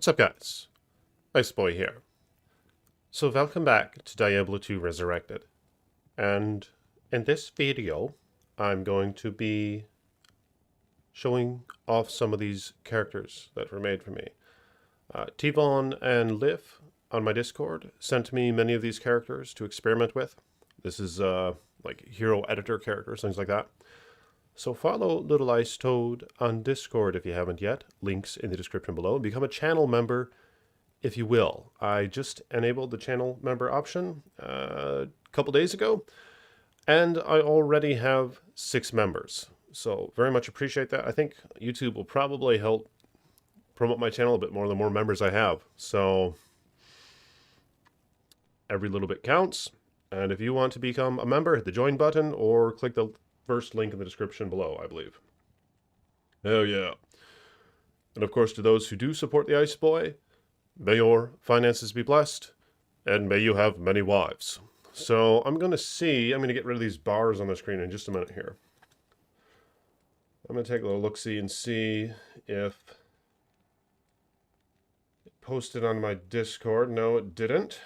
What's up, guys? Iceboy here. So welcome back to Diablo 2 Resurrected. And in this video, I'm going to be showing off some of these characters that were made for me. Tivon and Liv on my Discord sent me many of these characters to experiment with. This is like hero editor characters, things like that. So follow Little Ice Toad on Discord if you haven't yet. Links in the description below. Become a channel member if you will. I just enabled the channel member option a couple days ago, and I already have 6 members. So very much appreciate that. I think YouTube will probably help promote my channel a bit more the more members I have. So every little bit counts. And if you want to become a member, hit the join button or click the first link in the description below, I believe. Hell yeah. And of course, to those who do support the Ice Boy, may your finances be blessed, and may you have many wives. So I'm going to get rid of these bars on the screen in just a minute here. I'm going to take a little look-see and see if it posted on my Discord. No, it didn't.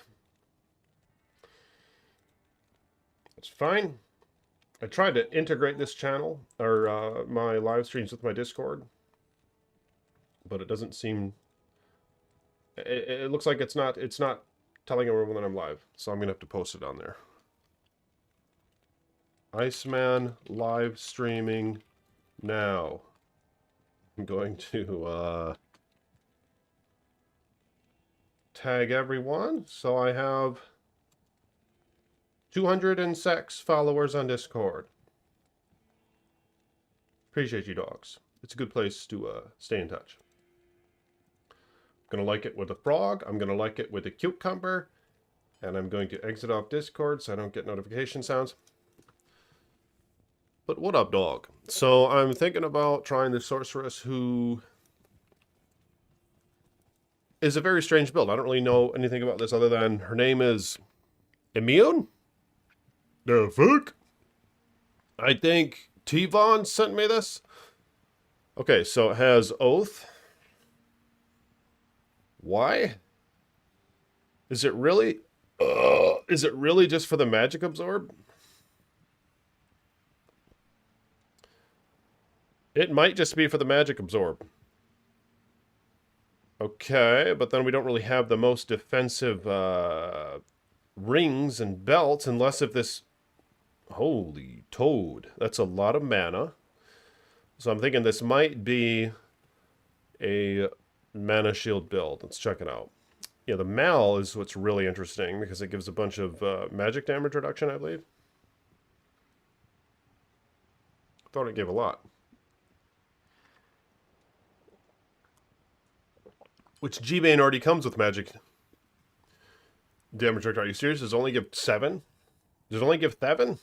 That's fine. I tried to integrate this channel, or my live streams with my Discord, but it doesn't seem... It looks like it's not telling everyone that I'm live, so I'm going to have to post it on there. Iceman live streaming now. I'm going to tag everyone, so I have 206 followers on Discord. Appreciate you, dogs. It's a good place to stay in touch. I'm going to like it with a frog. I'm going to like it with a cucumber. And I'm going to exit off Discord so I don't get notification sounds. But what up, dog? So I'm thinking about trying the Sorceress, who is a very strange build. I don't really know anything about this other than her name is Immune? The fuck? I think Tivon sent me this. Okay, so it has Oath. Why? Is it really? Is it really just for the magic absorb? It might just be for the magic absorb. Okay, but then we don't really have the most defensive rings and belts unless if this... Holy toad. That's a lot of mana. So I'm thinking this might be a mana shield build. Let's check it out. Yeah, the Mal is what's really interesting because it gives a bunch of magic damage reduction, I believe. Thought it gave a lot. Which G-Bane already comes with magic damage reduction. Are you serious? Does it only give 7? Does it only give 7?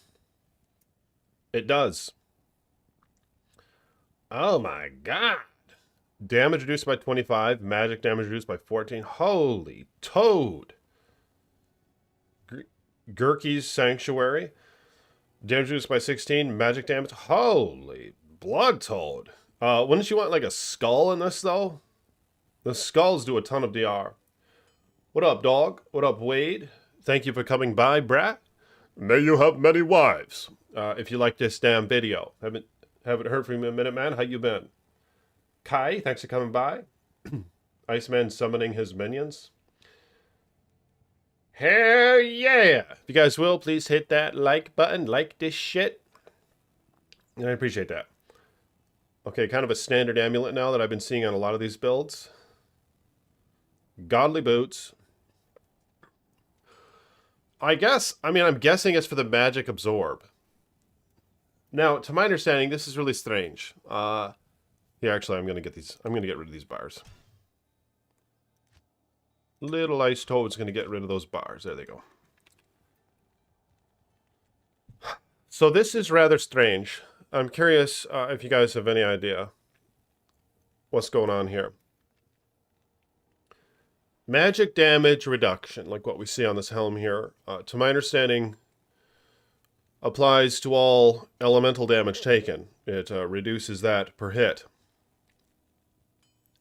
It does. Oh my god. Damage reduced by 25. Magic damage reduced by 14. Holy toad. Gurky's Sanctuary. Damage reduced by 16. Magic damage. Holy blood toad. Wouldn't you want like a skull in this though? The skulls do a ton of DR. What up, dog? What up, Wade? Thank you for coming by, brat. May you have many wives. If you like this damn video. Haven't heard from you in a minute, man. How you been? Kai, thanks for coming by. Iceman summoning his minions. Hell yeah! If you guys will, please hit that like button. Like this shit. And I appreciate that. Okay, kind of a standard amulet now that I've been seeing on a lot of these builds. Godly boots. I'm guessing it's for the magic absorb. Now, to my understanding, this is really strange. Yeah, actually, I'm gonna get rid of these bars. Little Ice Toad's gonna get rid of those bars. There they go. So this is rather strange. I'm curious if you guys have any idea what's going on here. Magic damage reduction, like what we see on this helm here, to my understanding, applies to all elemental damage taken. It reduces that per hit.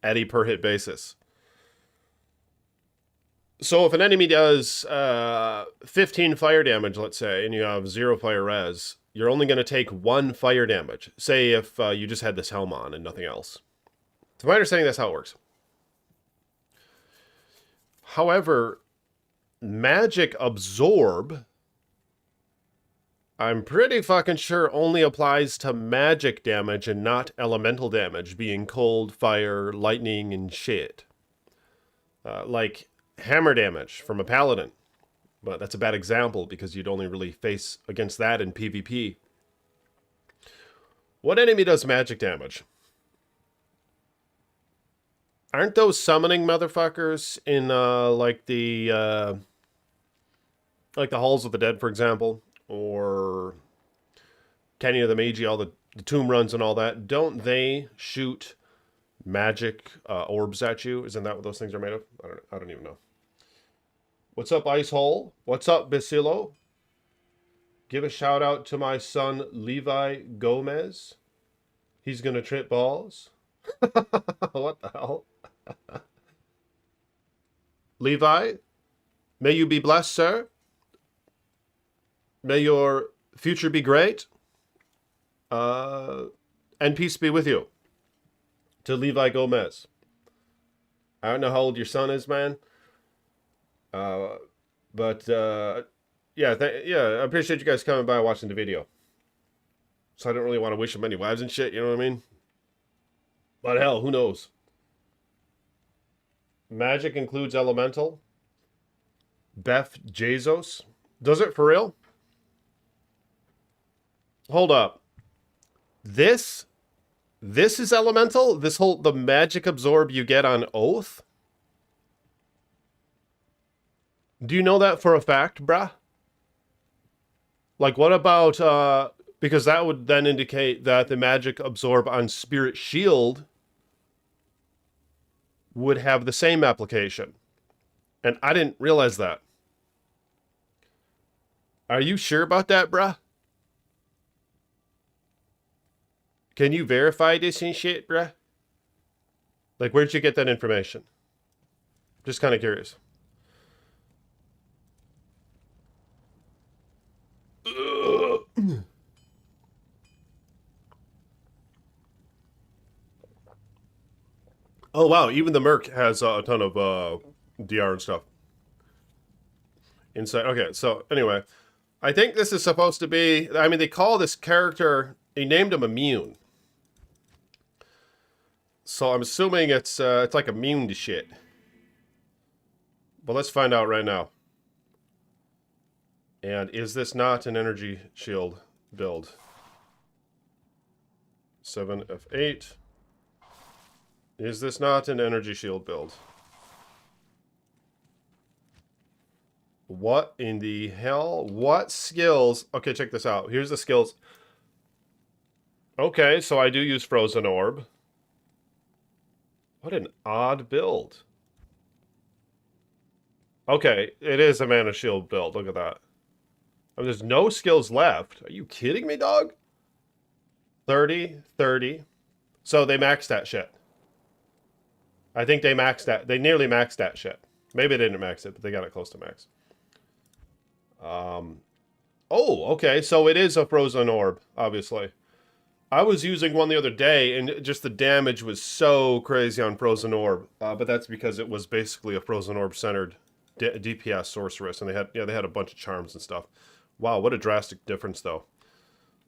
At a per hit basis. So if an enemy does 15 fire damage, let's say, and you have 0 fire res, you're only going to take 1 fire damage. Say if you just had this helm on and nothing else. To my understanding, that's how it works. However, magic absorb, I'm pretty fucking sure only applies to magic damage and not elemental damage, being cold, fire, lightning, and shit. Like hammer damage from a paladin. But that's a bad example because you'd only really face against that in PvP. What enemy does magic damage? Aren't those summoning motherfuckers in like the Halls of the Dead, for example, or Canyon of the Magi, all the tomb runs and all that? Don't they shoot magic orbs at you? Isn't that what those things are made of? I don't even know. What's up, Ice Hole? What's up, Basilo? Give a shout out to my son, Levi Gomez. He's gonna trip balls. What the hell? Levi, may you be blessed, sir. May your future be great. And peace be with you. To Levi Gomez. I don't know how old your son is, man. Yeah, I appreciate you guys coming by and watching the video. So I don't really want to wish him any wives and shit, you know what I mean? But hell, who knows? Magic includes elemental. Beth Jesus. Does it for real? Hold up. This is elemental? The magic absorb you get on Oath? Do you know that for a fact, bruh? Like, what about, because that would then indicate that the magic absorb on Spirit Shield would have the same application. And I didn't realize that. Are you sure about that, bruh? Can you verify this and shit, bruh? Like, where'd you get that information? Just kind of curious. Oh, wow. Even the Merc has a ton of DR and stuff. Inside. Okay, so anyway. I think this is supposed to be... I mean, they call this character... They named him Immune. So I'm assuming it's like immune to shit. But let's find out right now. And is this not an energy shield build? 7F8. Is this not an energy shield build? What in the hell? What skills? Okay, check this out. Here's the skills. Okay, so I do use Frozen Orb. What an odd build. Okay, it is a Mana Shield build. Look at that. I mean, there's no skills left. Are you kidding me, dog? 30, 30. So they maxed that shit. I think they maxed that. They nearly maxed that shit. Maybe they didn't max it, but they got it close to max. Oh, okay. So it is a Frozen Orb, obviously. I was using one the other day, and just the damage was so crazy on Frozen Orb. But that's because it was basically a Frozen Orb-centered DPS Sorceress, and they had a bunch of charms and stuff. Wow, what a drastic difference, though.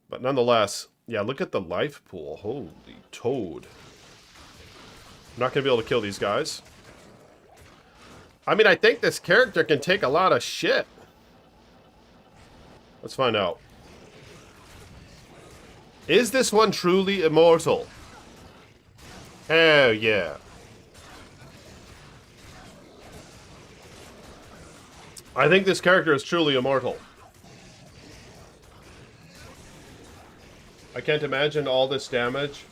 But nonetheless, yeah, look at the life pool. Holy toad. I'm not going to be able to kill these guys. I mean, I think this character can take a lot of shit. Let's find out. Is this one truly immortal? Hell yeah. I think this character is truly immortal. I can't imagine all this damage,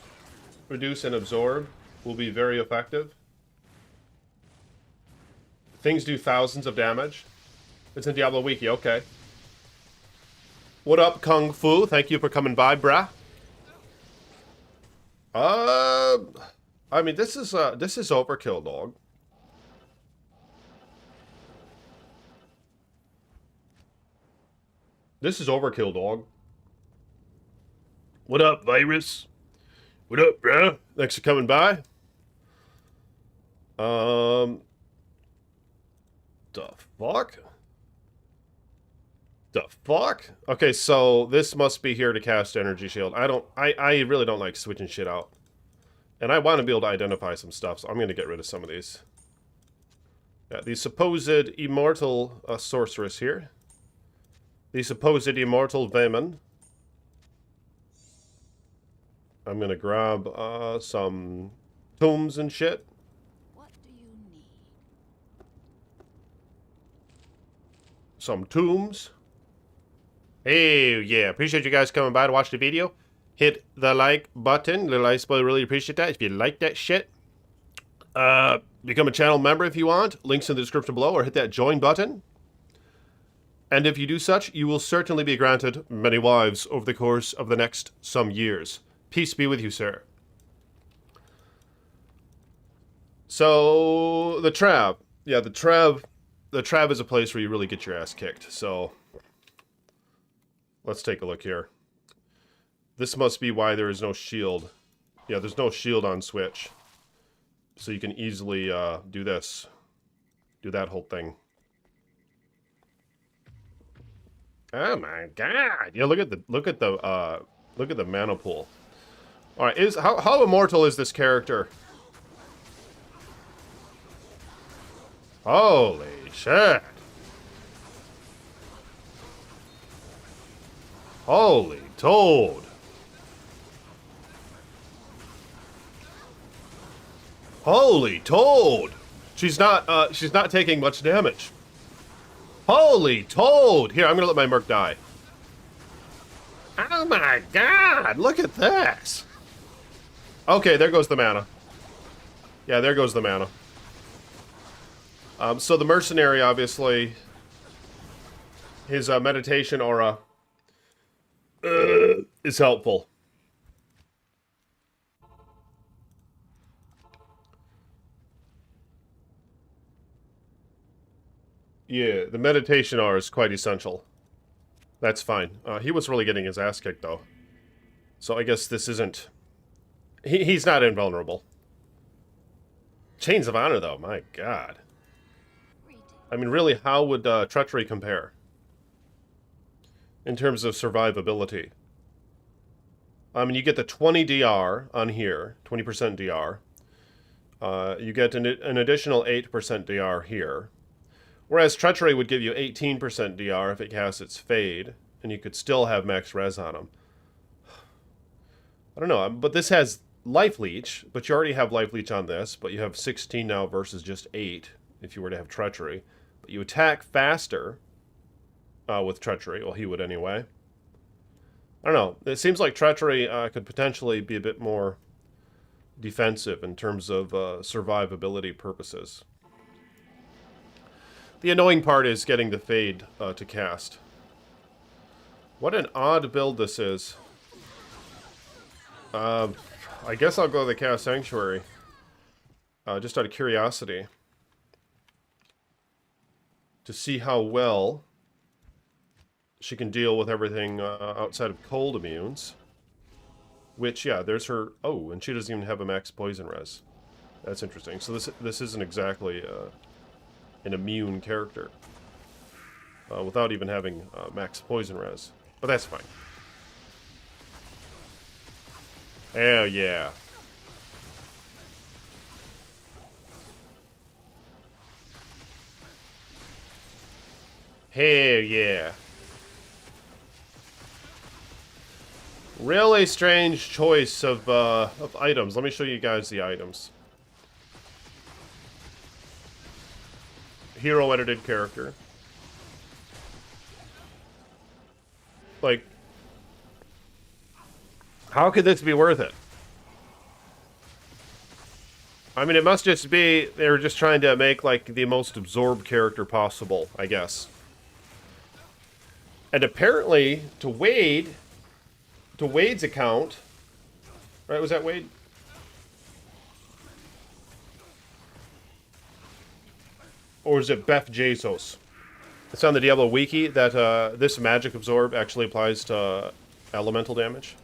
reduce and absorb, will be very effective. Things do thousands of damage. It's in Diablo Wiki, okay. What up, Kung Fu? Thank you for coming by, brah. I mean, this is overkill, dog. This is overkill, dog. What up, virus? What up, bruh? Thanks for coming by. The fuck? The fuck? Okay, so this must be here to cast energy shield. I really don't like switching shit out. And I want to be able to identify some stuff, so I'm going to get rid of some of these. Yeah, the supposed immortal sorceress here. The supposed immortal Vayman. I'm going to grab some tombs and shit. What do you need? Some tombs. Hey, yeah, appreciate you guys coming by to watch the video. Hit the like button. Little Ice Boy really appreciate that. If you like that shit, become a channel member if you want. Links in the description below, or hit that join button. And if you do such, you will certainly be granted many wives over the course of the next some years. Peace be with you, sir. So, the Trav. Yeah, the Trav is a place where you really get your ass kicked, so let's take a look here. This must be why there is no shield. Yeah, there's no shield on Switch. So you can easily do this. Do that whole thing. Oh my god. Yeah, look at the mana pool. Alright, how immortal is this character? Holy shit. Holy toad. Holy toad! She's not taking much damage. Holy toad! Here, I'm gonna let my merc die. Oh my god! Look at this! Okay, there goes the mana. Yeah, there goes the mana. So the mercenary, obviously, his meditation aura is helpful. Yeah, the meditation aura is quite essential. That's fine. He was really getting his ass kicked, though. So I guess this isn't... He's not invulnerable. Chains of Honor, though. My god. I mean, really, how would Treachery compare? In terms of survivability. I mean, you get the 20 DR on here. 20% DR. You get an additional 8% DR here. Whereas Treachery would give you 18% DR if it casts its Fade, and you could still have max res on him. I don't know, but this has Life Leech, but you already have Life Leech on this, but you have 16 now versus just 8 if you were to have Treachery. But you attack faster with Treachery, well, he would anyway. I don't know, it seems like Treachery could potentially be a bit more defensive in terms of survivability purposes. The annoying part is getting the Fade to cast. What an odd build this is. I guess I'll go to the Cast Sanctuary. Just out of curiosity. To see how well she can deal with everything outside of cold immunes. Which, yeah, there's her... Oh, and she doesn't even have a max poison res. That's interesting. So this isn't exactly... an immune character without even having max poison res, but that's fine. Hell yeah. Hell yeah. Really strange choice of items. Let me show you guys the items. Hero edited character. Like, how could this be worth it? I mean, it must just be they were just trying to make like the most absorbed character possible, I guess. And apparently, to Wade's account, right? Was that Wade? Or is it Beth Jesus? It's on the Diablo wiki that this magic absorb actually applies to elemental damage.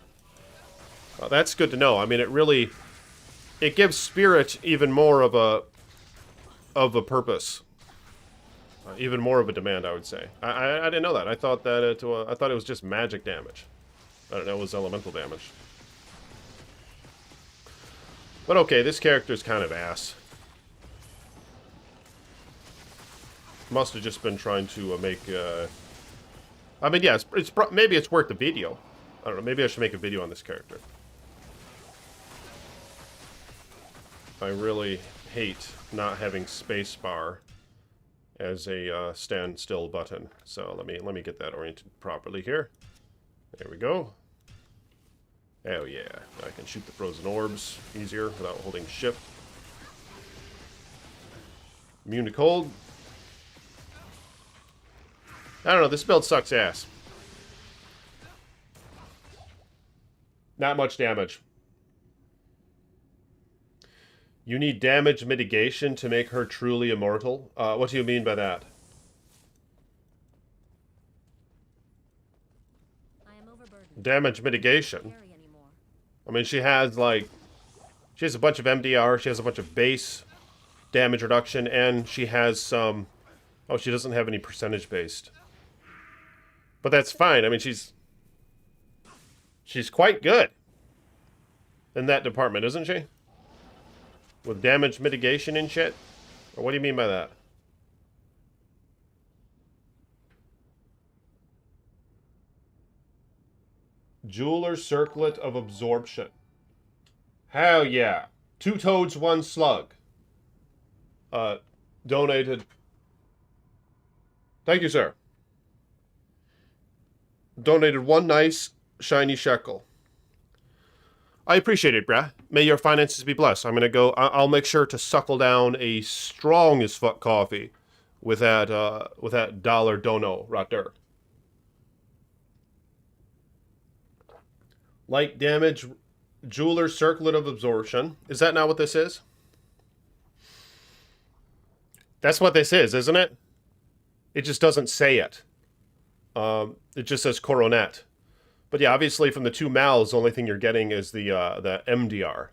That's good to know. I mean, it gives spirit even more of a purpose, even more of a demand. I would say. I didn't know that. I thought that I thought it was just magic damage. I don't know. It was elemental damage. But okay, this character's kind of ass. Must have just been trying to make. I mean, yeah, maybe it's worth the video. I don't know. Maybe I should make a video on this character. I really hate not having spacebar as a standstill button. So let me get that oriented properly here. There we go. Oh yeah, I can shoot the frozen orbs easier without holding shift. Immune to cold. I don't know, this build sucks ass. Not much damage. You need damage mitigation to make her truly immortal? What do you mean by that? I am overburdened. Damage mitigation? I mean, she has a bunch of MDR, she has a bunch of base damage reduction, and she has some... Oh, she doesn't have any percentage-based. But that's fine. I mean, she's quite good in that department, isn't she? With damage mitigation and shit? Or what do you mean by that? Jeweler's Circlet of Absorption. Hell yeah. 2 toads, 1 slug. Donated. Thank you, sir. Donated 1 nice, shiny shekel. I appreciate it, bruh. May your finances be blessed. I'm gonna go... I'll make sure to suckle down a strong as fuck coffee with that dollar dono right there. Light damage, Jeweler's Circlet of Absorption. Is that not what this is? That's what this is, isn't it? It just doesn't say it. It just says Coronet. But yeah, obviously from the 2 mouths, the only thing you're getting is the MDR.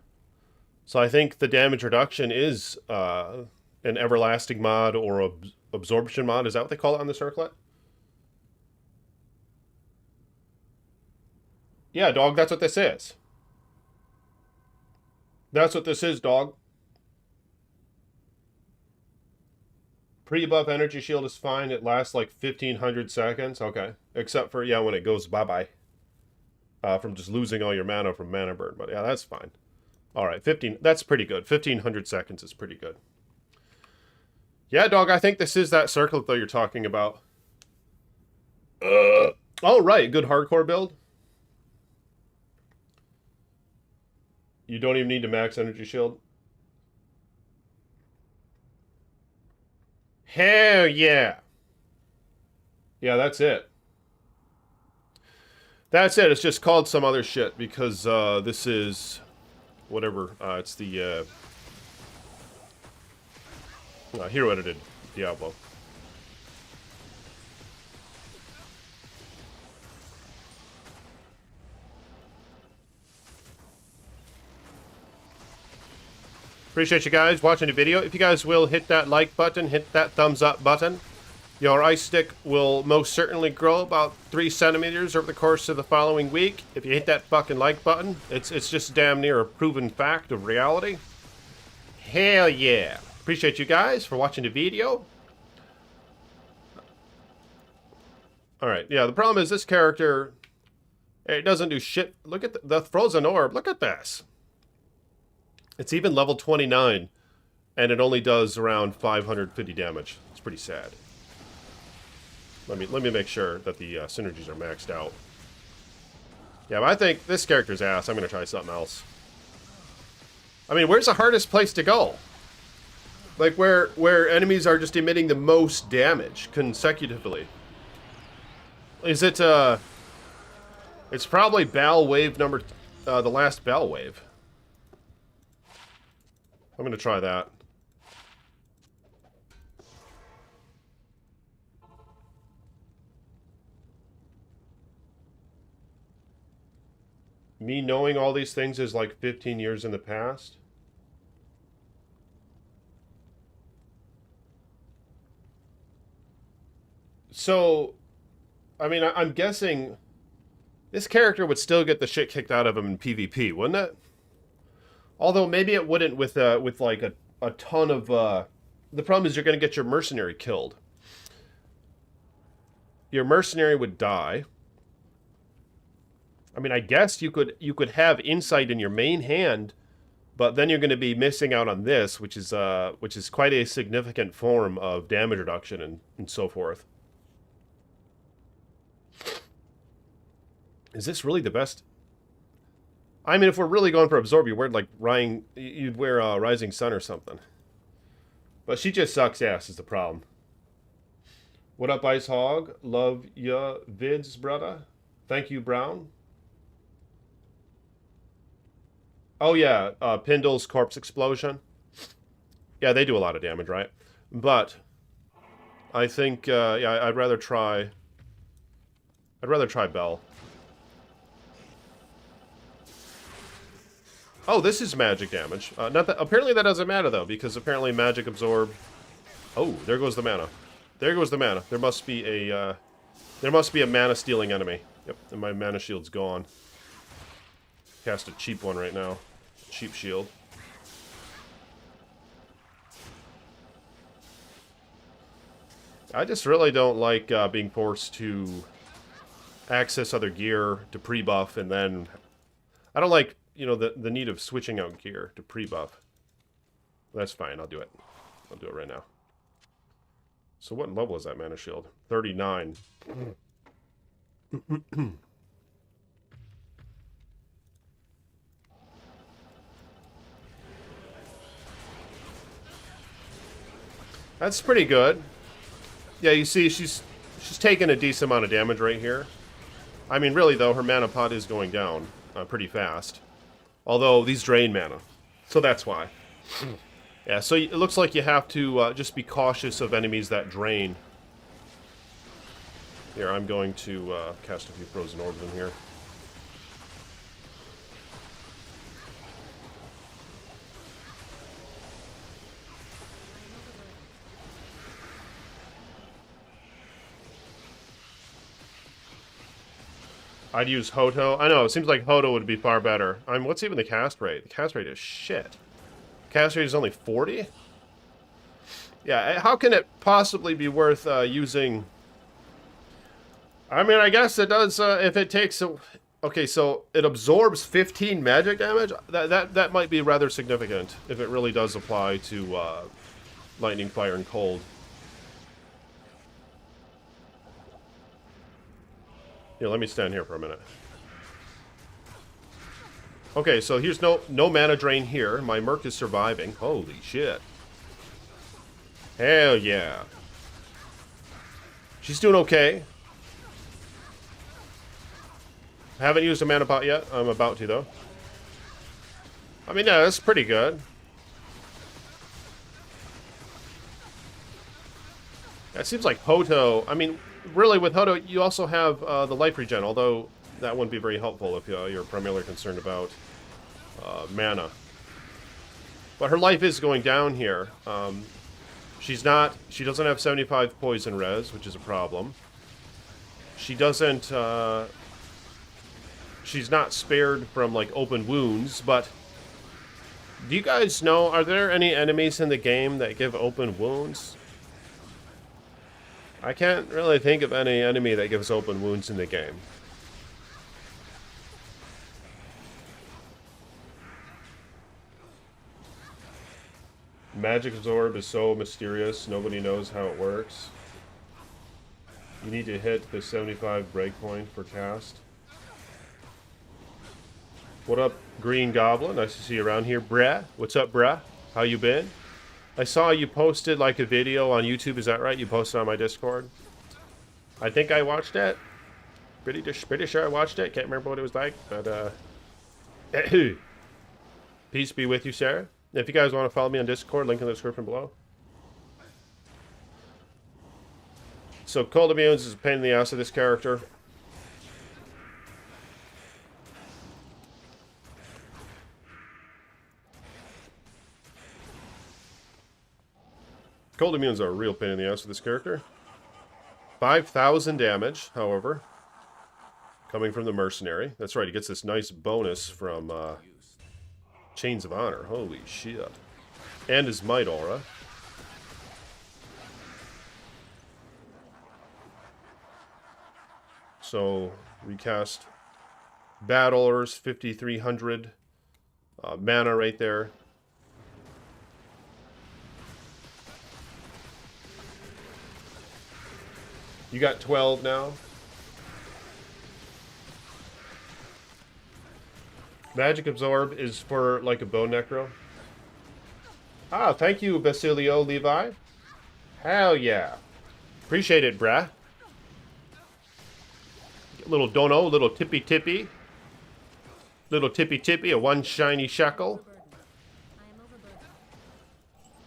So I think the damage reduction is an everlasting mod or absorption mod. Is that what they call it on the circlet? Yeah, dog, that's what this is. That's what this is, dog. Pre-buff energy shield is fine. It lasts like 1,500 seconds. Okay. Except for, yeah, when it goes bye-bye. From just losing all your mana from mana burn. But yeah, that's fine. Alright, 15. That's pretty good. 1,500 seconds is pretty good. Yeah, dog, I think this is that circlet, though, you're talking about. Oh, right. Good hardcore build. You don't even need to max energy shield. Hell yeah. Yeah, that's it. That's it. It's just called some other shit because this is whatever. It's the hero edited Diablo. Appreciate you guys watching the video. If you guys will hit that like button, hit that thumbs up button. Your ice stick will most certainly grow about 3 centimeters over the course of the following week. If you hit that fucking like button, it's just damn near a proven fact of reality. Hell yeah. Appreciate you guys for watching the video. Alright, yeah, the problem is this character, it doesn't do shit. Look at the frozen orb. Look at this. It's even level 29, and it only does around 550 damage. It's pretty sad. Let me make sure that the synergies are maxed out. Yeah, but I think this character's ass. I'm gonna try something else. I mean, where's the hardest place to go? Like where enemies are just emitting the most damage consecutively. Is it it's probably Bell Wave number the last Bell Wave. I'm gonna try that. Me knowing all these things is like 15 years in the past. So, I mean, I'm guessing this character would still get the shit kicked out of him in PvP, wouldn't it? Although maybe it wouldn't with like a ton of the problem is you're going to get your mercenary killed. Your mercenary would die. I mean, I guess you could have insight in your main hand, but then you're going to be missing out on this, which is quite a significant form of damage reduction and so forth. Is this really the best? I mean, if we're really going for absorb, you'd wear Rising Sun or something. But she just sucks ass is the problem. What up, Ice Hog? Love ya vids, brother. Thank you, Brown. Oh yeah, Pindle's corpse explosion. Yeah, they do a lot of damage, right? But I think yeah, I'd rather try Bell. Oh, this is magic damage. Not that, apparently that doesn't matter, though, because apparently magic absorb... Oh, there goes the mana. There goes the mana. There must be a mana-stealing enemy. Yep, and my mana shield's gone. Cast a cheap one right now. Cheap shield. I just really don't like being forced to access other gear to pre-buff, and then... I don't like... You know, the need of switching out gear to pre-buff. That's fine, I'll do it. I'll do it right now. So what level is that mana shield? 39. That's pretty good. Yeah, you see, she's taking a decent amount of damage right here. I mean, really, though, her mana pot is going down pretty fast. Although, these drain mana. So that's why. Yeah, so it looks like you have to just be cautious of enemies that drain. Here, I'm going to cast a few Frozen Orbs in here. I'd use Hoto. I know, it seems like Hoto would be far better. What's even the cast rate? The cast rate is shit. Cast rate is only 40? Yeah, how can it possibly be worth using... I mean, I guess it does, if it takes... Okay, so it absorbs 15 magic damage? That might be rather significant, if it really does apply to Lightning, Fire, and Cold. Here, let me stand here for a minute. Okay, so here's no mana drain here. My Merc is surviving. Holy shit. Hell yeah. She's doing okay. Haven't used a mana pot yet. I'm about to, though. I mean, yeah, that's pretty good. That seems like Hoto. I mean, really, with Hoto, you also have the life regen, although that wouldn't be very helpful if you're primarily concerned about mana. But her life is going down here. She doesn't have 75 poison res, which is a problem. She doesn't, she's not spared from, like, open wounds, but do you guys know, are there any enemies in the game that give open wounds? I can't really think of any enemy that gives open wounds in the game. Magic Absorb is so mysterious, nobody knows how it works. You need to hit the 75 breakpoint for cast. What up, Green Goblin? Nice to see you around here. Brah, what's up, brah? How you been? I saw you posted like a video on YouTube, is that right? You posted on my Discord? I think I watched it. Pretty sure I watched it. Can't remember what it was like, but peace be with you, Sarah. If you guys want to follow me on Discord, link in the description below. So Cold Immunes is a pain in the ass of this character. Cold immunes are a real pain in the ass with this character. 5,000 damage, however, coming from the mercenary. That's right, he gets this nice bonus from Chains of Honor. Holy shit. And his Might Aura. So, recast Battlers, 5,300 mana right there. You got 12 now. Magic Absorb is for like a bone necro. Ah, thank you, Basilio Levi. Hell yeah. Appreciate it, brah. Little dono, little tippy tippy. Little tippy tippy, a one shiny shekel.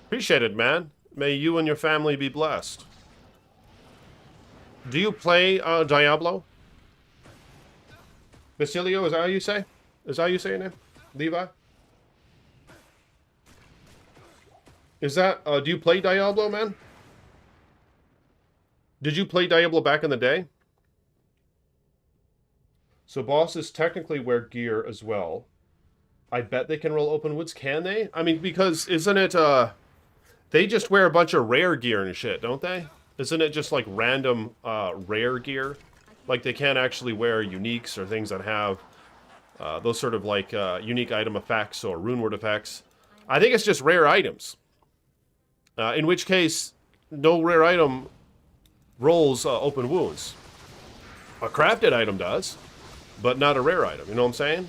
Appreciate it, man. May you and your family be blessed. Do you play Diablo? Basilio, is that how you say? Is that how you say your name? Levi? Is that, do you play Diablo, man? Did you play Diablo back in the day? So bosses technically wear gear as well. I bet they can roll open wounds, can they? I mean, because isn't it, they just wear a bunch of rare gear and shit, don't they? Isn't it just like random, rare gear? Like they can't actually wear uniques or things that have those sort of like unique item effects or rune word effects. I think it's just rare items. In which case, no rare item rolls open wounds. A crafted item does, but not a rare item. You know what I'm saying?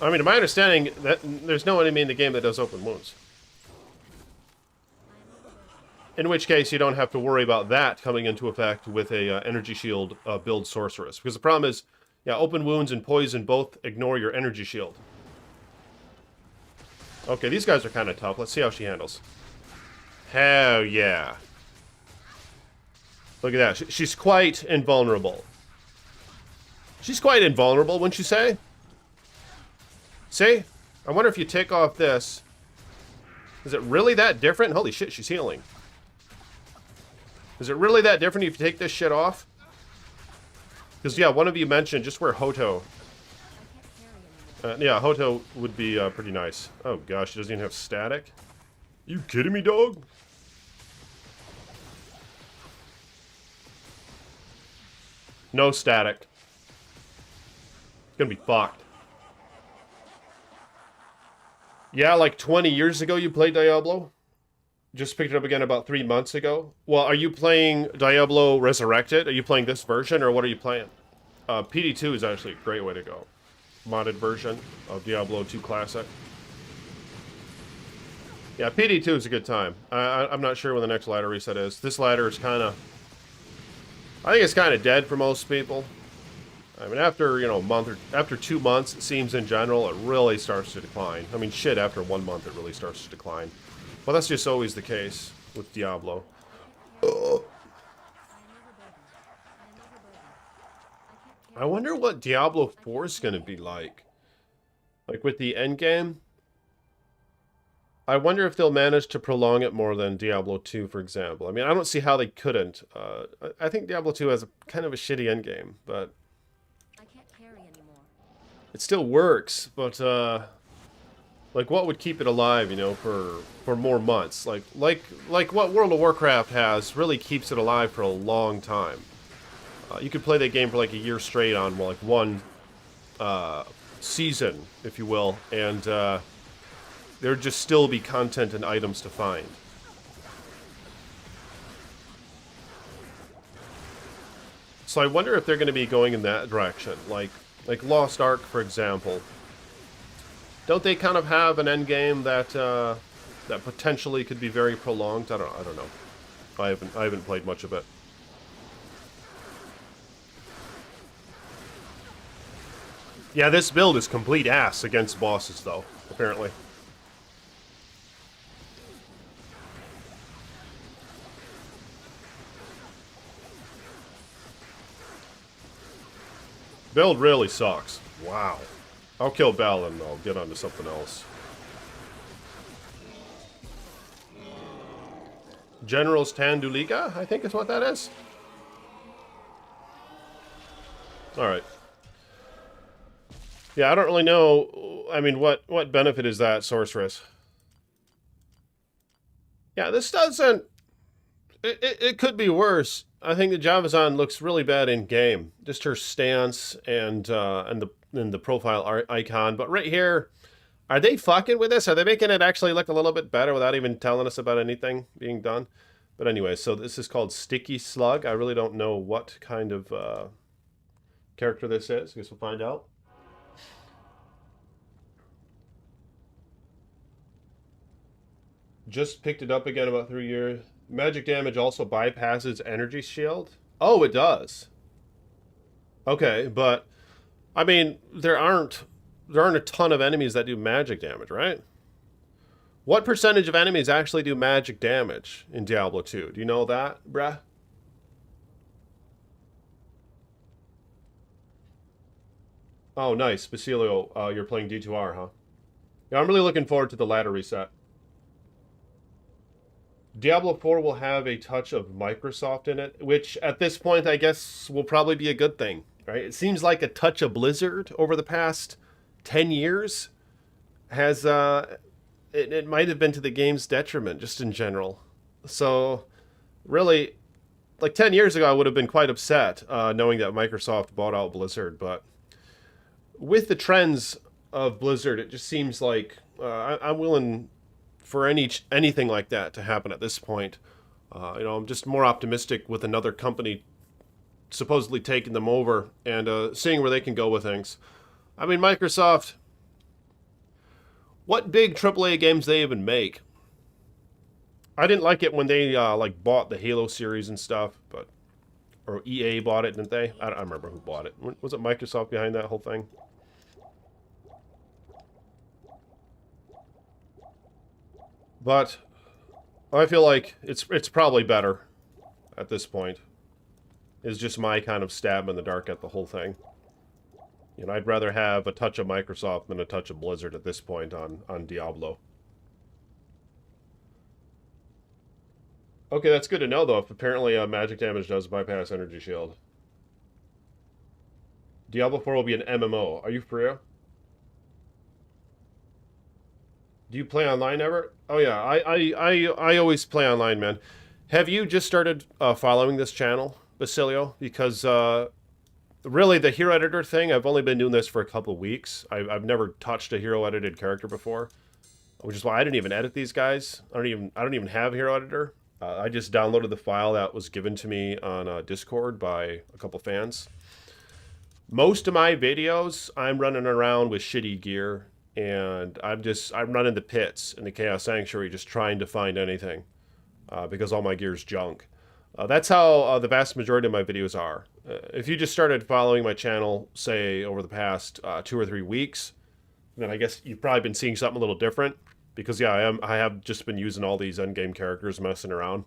I mean, to my understanding, that there's no enemy in the game that does open wounds. In which case, you don't have to worry about that coming into effect with a energy shield build sorceress. Because the problem is, yeah, open wounds and poison both ignore your energy shield. Okay, these guys are kind of tough. Let's see how she handles. Hell yeah. Look at that. She's quite invulnerable. She's quite invulnerable, wouldn't you say? See? I wonder if you take off this. Is it really that different? Holy shit, she's healing. Is it really that different if you take this shit off? Because, yeah, one of you mentioned just wear Hoto. Yeah, Hoto would be pretty nice. Oh, gosh, she doesn't even have static. You kidding me, dog? No static. It's gonna be fucked. Yeah, like 20 years ago you played Diablo? Just picked it up again about 3 months ago. Well, are you playing Diablo Resurrected? Are you playing this version, or what are you playing? PD2 is actually a great way to go. Modded version of Diablo 2 Classic. Yeah, PD2 is a good time. I'm not sure when the next ladder reset is. This ladder is kind of... I think it's kind of dead for most people. I mean, after, you know, a month or... After 2 months, it seems in general, it really starts to decline. I mean, shit, after 1 month, it really starts to decline. Well, that's just always the case with Diablo. I wonder what Diablo 4 is going to be like. Like, with the endgame? I wonder if they'll manage to prolong it more than Diablo 2, for example. I mean, I don't see how they couldn't. I think Diablo 2 has a kind of a shitty endgame, but... It still works, but, like, what would keep it alive, you know, for more months? Like what World of Warcraft has really keeps it alive for a long time. You could play that game for like a year straight on, well, like one season, if you will, and there'd just still be content and items to find. So I wonder if they're going to be going in that direction, like Lost Ark, for example. Don't they kind of have an end game that that potentially could be very prolonged? I don't know. I haven't played much of it. Yeah, this build is complete ass against bosses, though, apparently. Build really sucks. Wow. I'll kill Bell and I'll get onto something else. General's Tanduliga, I think is what that is. Alright. Yeah, I don't really know. I mean, what benefit is that, Sorceress? Yeah, this doesn't... It could be worse. I think the Javazon looks really bad in game. Just her stance and the profile icon. But right here, are they fucking with this? Are they making it actually look a little bit better without even telling us about anything being done? But anyway, so this is called Sticky Slug. I really don't know what kind of character this is. I guess we'll find out. Just picked it up again about 3 years. Magic damage also bypasses energy shield. Oh, it does. Okay, but I mean, there aren't a ton of enemies that do magic damage, right? What percentage of enemies actually do magic damage in Diablo 2? Do you know that, bruh? Oh, nice. Basilio, you're playing D2R, huh? Yeah, I'm really looking forward to the ladder reset. Diablo 4 will have a touch of Microsoft in it, which at this point I guess will probably be a good thing, right? It seems like a touch of Blizzard over the past 10 years has it might have been to the game's detriment just in general. So really, like 10 years ago I would have been quite upset knowing that Microsoft bought out Blizzard, but with the trends of Blizzard, it just seems like I'm willing for anything like that to happen at this point. I'm just more optimistic with another company supposedly taking them over and seeing where they can go with things. I mean, Microsoft, what big AAA games they even make? I didn't like it when they bought the Halo series and stuff, but or EA bought it, didn't they? I don't remember who bought it. Was it Microsoft behind that whole thing? But I feel like it's probably better at this point. Is just my kind of stab in the dark at the whole thing. I'd rather have a touch of Microsoft than a touch of Blizzard at this point on Diablo. Okay, that's good to know, though, if apparently magic damage does bypass energy shield. Diablo 4 will be an MMO. Are you for real? Do you play online ever? Oh yeah, I always play online, man. Have you just started following this channel, Basilio? Because really, the hero editor thing, I've only been doing this for a couple weeks. I've never touched a hero edited character before, which is why I didn't even edit these guys. I don't even have hero editor. I just downloaded the file that was given to me on Discord by a couple fans. Most of my videos, I'm running around with shitty gear, and I'm running the pits in the Chaos Sanctuary just trying to find anything, because all my gear's junk. That's how the vast majority of my videos are. If you just started following my channel, say, over the past 2 or 3 weeks, then I guess you've probably been seeing something a little different. Because, yeah, I have just been using all these endgame characters, messing around.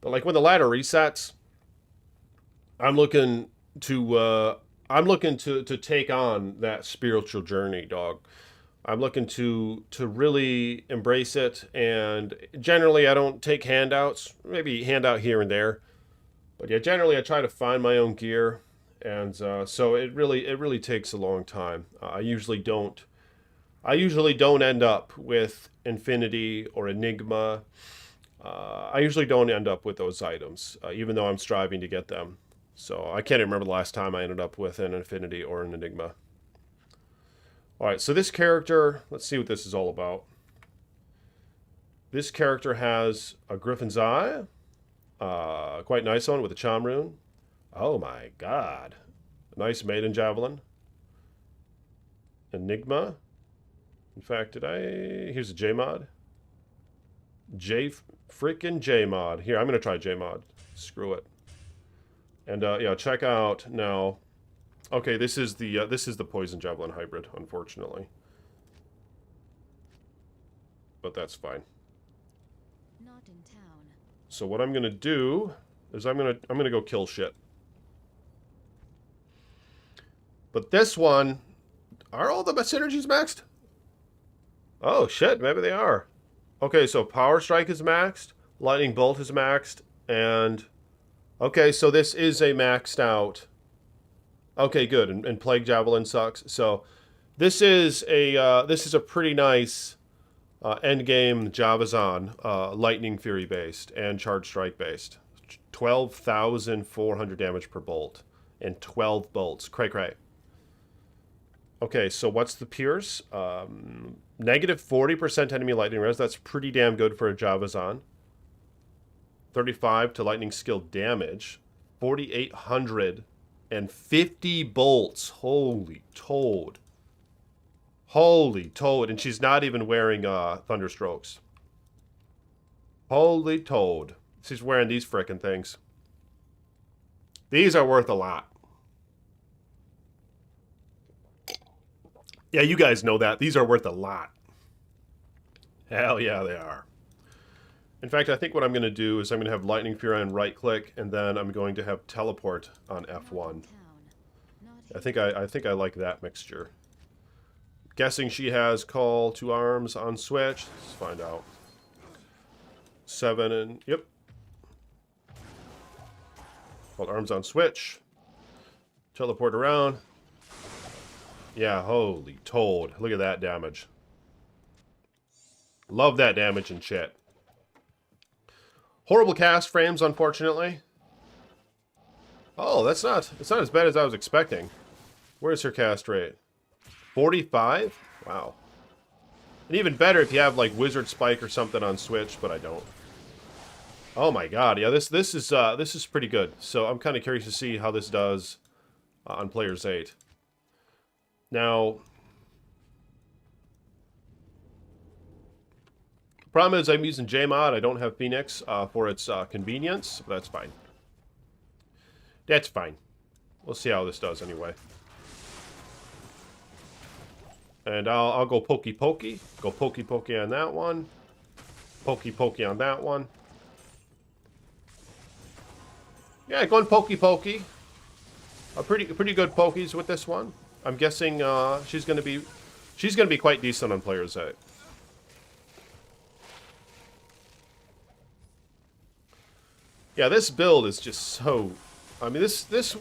But, like, when the ladder resets, I'm looking to take on that spiritual journey, dog. I'm looking to really embrace it, and generally I don't take handouts, maybe handout here and there, but yeah, generally I try to find my own gear, and so it really takes a long time. I usually don't end up with Infinity or Enigma. I usually don't end up with those items, even though I'm striving to get them. So I can't remember the last time I ended up with an Infinity or an Enigma. Alright, so this character, let's see what this is all about. This character has a Griffin's Eye. Quite nice one with a Charm Rune. Oh my god. Nice Maiden Javelin. Enigma. In fact, here's a J-Mod. Freaking J-Mod. Here, I'm going to try J-Mod. Screw it. And, yeah, check out now. Okay, this is the Poison Javelin hybrid, unfortunately. But that's fine. Not in town. So what I'm going to do is I'm going to go kill shit. But this one, are all the synergies maxed? Oh, shit, maybe they are. Okay, so Power Strike is maxed. Lightning Bolt is maxed, and okay, so this is a maxed out. Okay, good, and Plague Javelin sucks. So this is a pretty nice end game Javazon, Lightning Fury based and Charge Strike based. 12,400 damage per bolt and 12 bolts. Cray cray. Okay, so what's the pierce? Negative 40% enemy lightning res. That's pretty damn good for a Javazon. 35 to lightning skill damage. 4,850 bolts. Holy toad. Holy toad. And she's not even wearing Thunderstrokes. Holy toad. She's wearing these frickin' things. These are worth a lot. Yeah, you guys know that. These are worth a lot. Hell yeah, they are. In fact, I think what I'm going to do is I'm going to have Lightning Fury on right click, and then I'm going to have Teleport on F1. I think I like that mixture. Guessing she has Call to Arms on Switch. Let's find out. 7 and yep. Call to Arms on Switch. Teleport around. Yeah, holy toad. Look at that damage. Love that damage in chat. Horrible cast frames, unfortunately. Oh, it's not as bad as I was expecting. Where's her cast rate? 45? Wow. And even better if you have like Wizard Spike or something on Switch, but I don't. Oh my god, yeah, this is pretty good. So I'm kind of curious to see how this does on Players 8. Now, problem is I'm using JMod. I don't have Phoenix for its convenience, but that's fine. That's fine. We'll see how this does anyway. And I'll go pokey pokey. Go pokey pokey on that one. Pokey pokey on that one. Yeah, going pokey pokey. Pretty good pokies with this one. I'm guessing she's gonna be quite decent on Players 8. Yeah, this build is just so. I mean, this is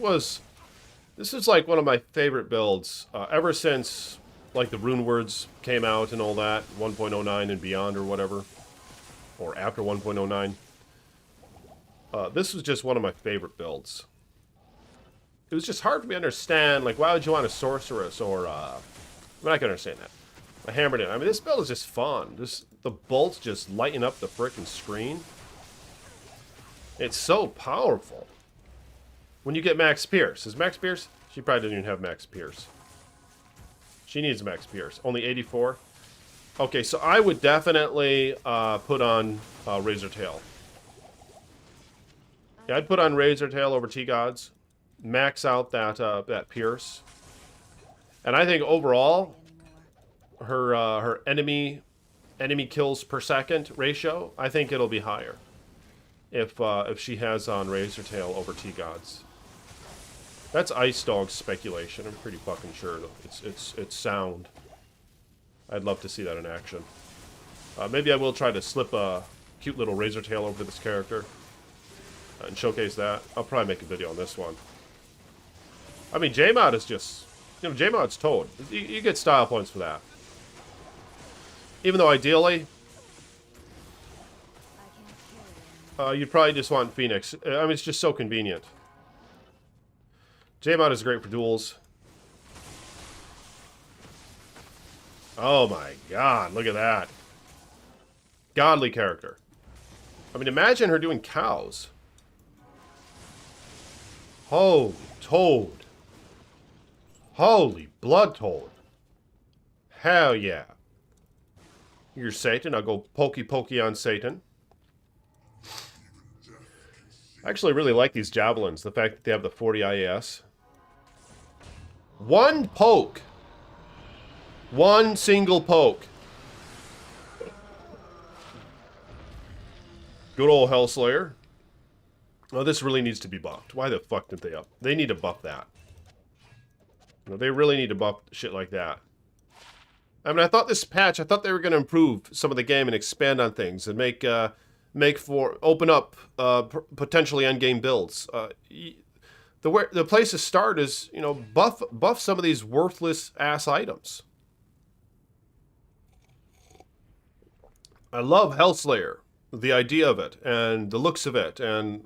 like one of my favorite builds ever since like the rune words came out and all that, 1.09 and beyond or whatever, or after 1.09. This was just one of my favorite builds. It was just hard for me to understand, like, why would you want a Sorceress or, I'm not gonna understand that. I hammered it. I mean, this build is just fun. The bolts just lighten up the frickin' screen. It's so powerful. When you get Max Pierce. Is Max Pierce? She probably didn't even have Max Pierce. She needs Max Pierce. Only 84? Okay, so I would definitely put on Razor Tail. Yeah, I'd put on Razor Tail over T-Gods. Max out that Pierce. And I think overall, her enemy kills per second ratio, I think it'll be higher if she has on Razor Tail over T-Gods. That's Ice Dog's speculation. I'm pretty fucking sure it's sound. I'd love to see that in action. Maybe I will try to slip a cute little Razor Tail over to this character and showcase that. I'll probably make a video on this one. I mean, JMod is just, JMod's toad. You get style points for that. Even though ideally, you'd probably just want Phoenix. I mean, it's just so convenient. JMod is great for duels. Oh my god, look at that. Godly character. I mean, imagine her doing cows. Holy toad. Holy blood toad. Hell yeah. You're Satan. I'll go pokey pokey on Satan. I actually really like these javelins. The fact that they have the 40 IAS. One poke. One single poke. Good old Hellslayer. Oh, this really needs to be buffed. Why the fuck did they up? They need to buff that. They really need to buff shit like that. I mean, I thought this patch, I thought they were going to improve some of the game and expand on things and make open up potentially endgame builds. The place to start is, you know, buff some of these worthless ass items. I love Hellslayer, the idea of it and the looks of it, and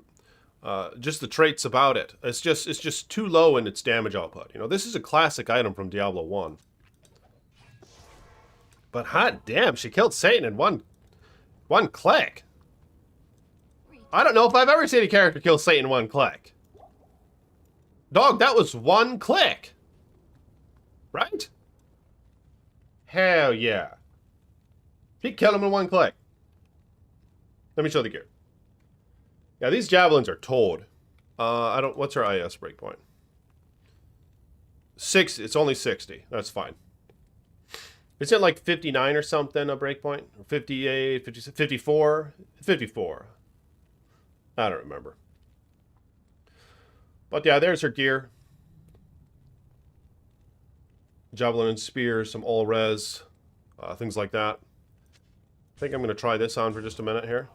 just the traits about it. It's just too low in its damage output. You know, this is a classic item from Diablo 1. But hot damn, she killed Satan in one click. I don't know if I've ever seen a character kill Satan in one click. Dog, that was one click. Right? Hell yeah. He killed him in one click. Let me show the gear. Yeah, these javelins are toad. What's our IS breakpoint? 6, it's only 60. That's fine. Is it like 59 or something, a breakpoint? 58, 56, 54? 54. I don't remember. But yeah, there's her gear. Javelin and spear, some all res, things like that. I think I'm going to try this on for just a minute here.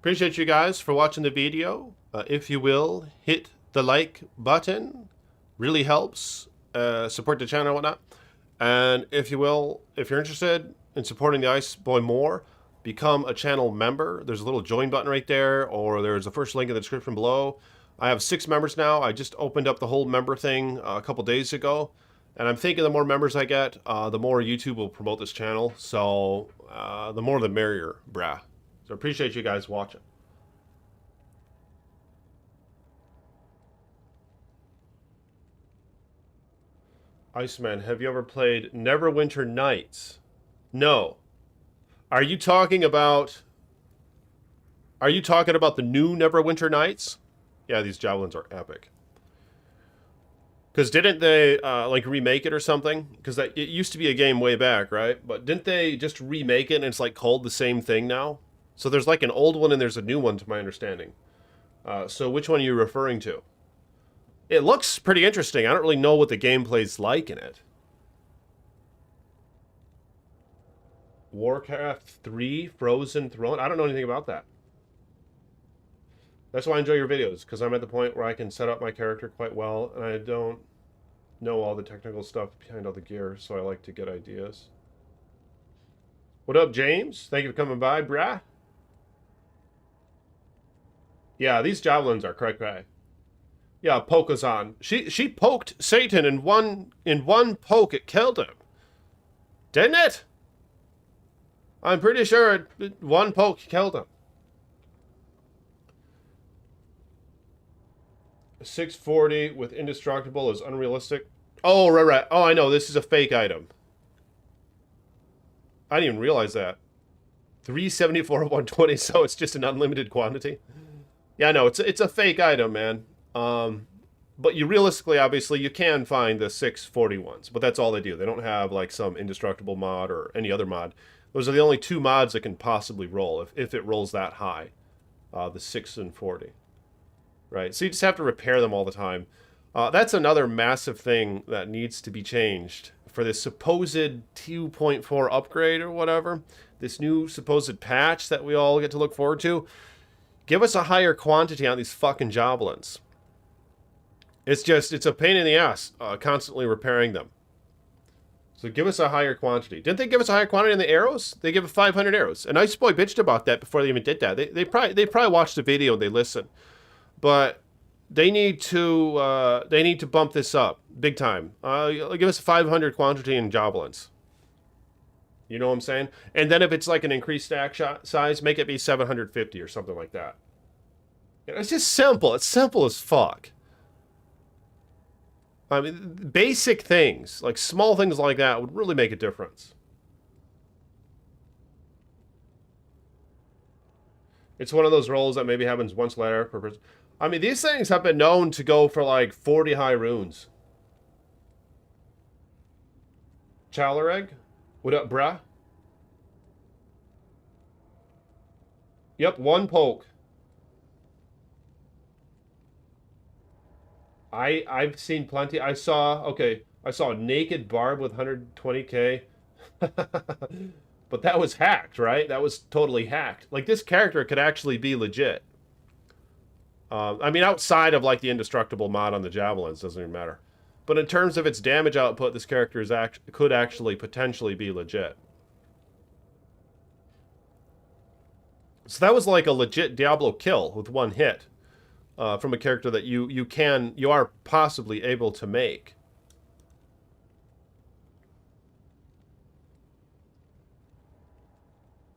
Appreciate you guys for watching the video. If you will, hit the like button. Really helps. Support the channel and whatnot. And if you will, if you're interested in supporting the Ice Boy more, become a channel member. There's a little join button right there, or there's the first link in the description below. I have 6 members now. I just opened up the whole member thing a couple days ago. And I'm thinking the more members I get, the more YouTube will promote this channel. So the more the merrier, brah. So appreciate you guys watching. Iceman, have you ever played Neverwinter Nights? No. Are you talking about the new Neverwinter Nights? Yeah, these javelins are epic. Because didn't they like remake it or something? Because it used to be a game way back, right? But didn't they just remake it and it's like called the same thing now? So there's like an old one and there's a new one, to my understanding. So which one are you referring to? It looks pretty interesting. I don't really know what the gameplay's like in it. Warcraft 3 Frozen Throne? I don't know anything about that. That's why I enjoy your videos, because I'm at the point where I can set up my character quite well, and I don't know all the technical stuff behind all the gear, so I like to get ideas. What up, James? Thank you for coming by, brah. Yeah, these javelins are cray-cray. Yeah, Pokezon. She poked Satan in one poke. It killed him, didn't it? I'm pretty sure one poke killed him. 640 with indestructible is unrealistic. Oh, right. Oh, I know. This is a fake item. I didn't even realize that. 374 of 120, so it's just an unlimited quantity. Yeah, no, it's a fake item, man. But you realistically, obviously, you can find the 640 ones, but that's all they do. They don't have like some indestructible mod or any other mod. Those are the only 2 mods that can possibly roll if it rolls that high, the 6 and 40. Right, so you just have to repair them all the time. That's another massive thing that needs to be changed for this supposed 2.4 upgrade or whatever. This new supposed patch that we all get to look forward to. Give us a higher quantity on these fucking javelins. It's a pain in the ass constantly repairing them. So give us a higher quantity. Didn't they give us a higher quantity in the arrows? They give us 500 arrows. And Ice Boy bitched about that before they even did that. They probably watched the video and they listened. But they need to bump this up big time. Give us a 500 quantity in javelins. You know what I'm saying? And then if it's like an increased stack size, make it be 750 or something like that. It's just simple. It's simple as fuck. I mean, basic things, like small things like that would really make a difference. It's one of those rolls that maybe happens once later per person. I mean, these things have been known to go for like 40 high runes. Chalareg? What up, brah? Yep, 1 poke. I've seen plenty. I saw a naked barb with 120k. But that was hacked, right? That was totally hacked. Like, this character could actually be legit. I mean, outside of, like, the indestructible mod on the Javelins, doesn't even matter. But in terms of its damage output, this character could actually potentially be legit. So that was like a legit Diablo kill with one hit from a character that you are possibly able to make.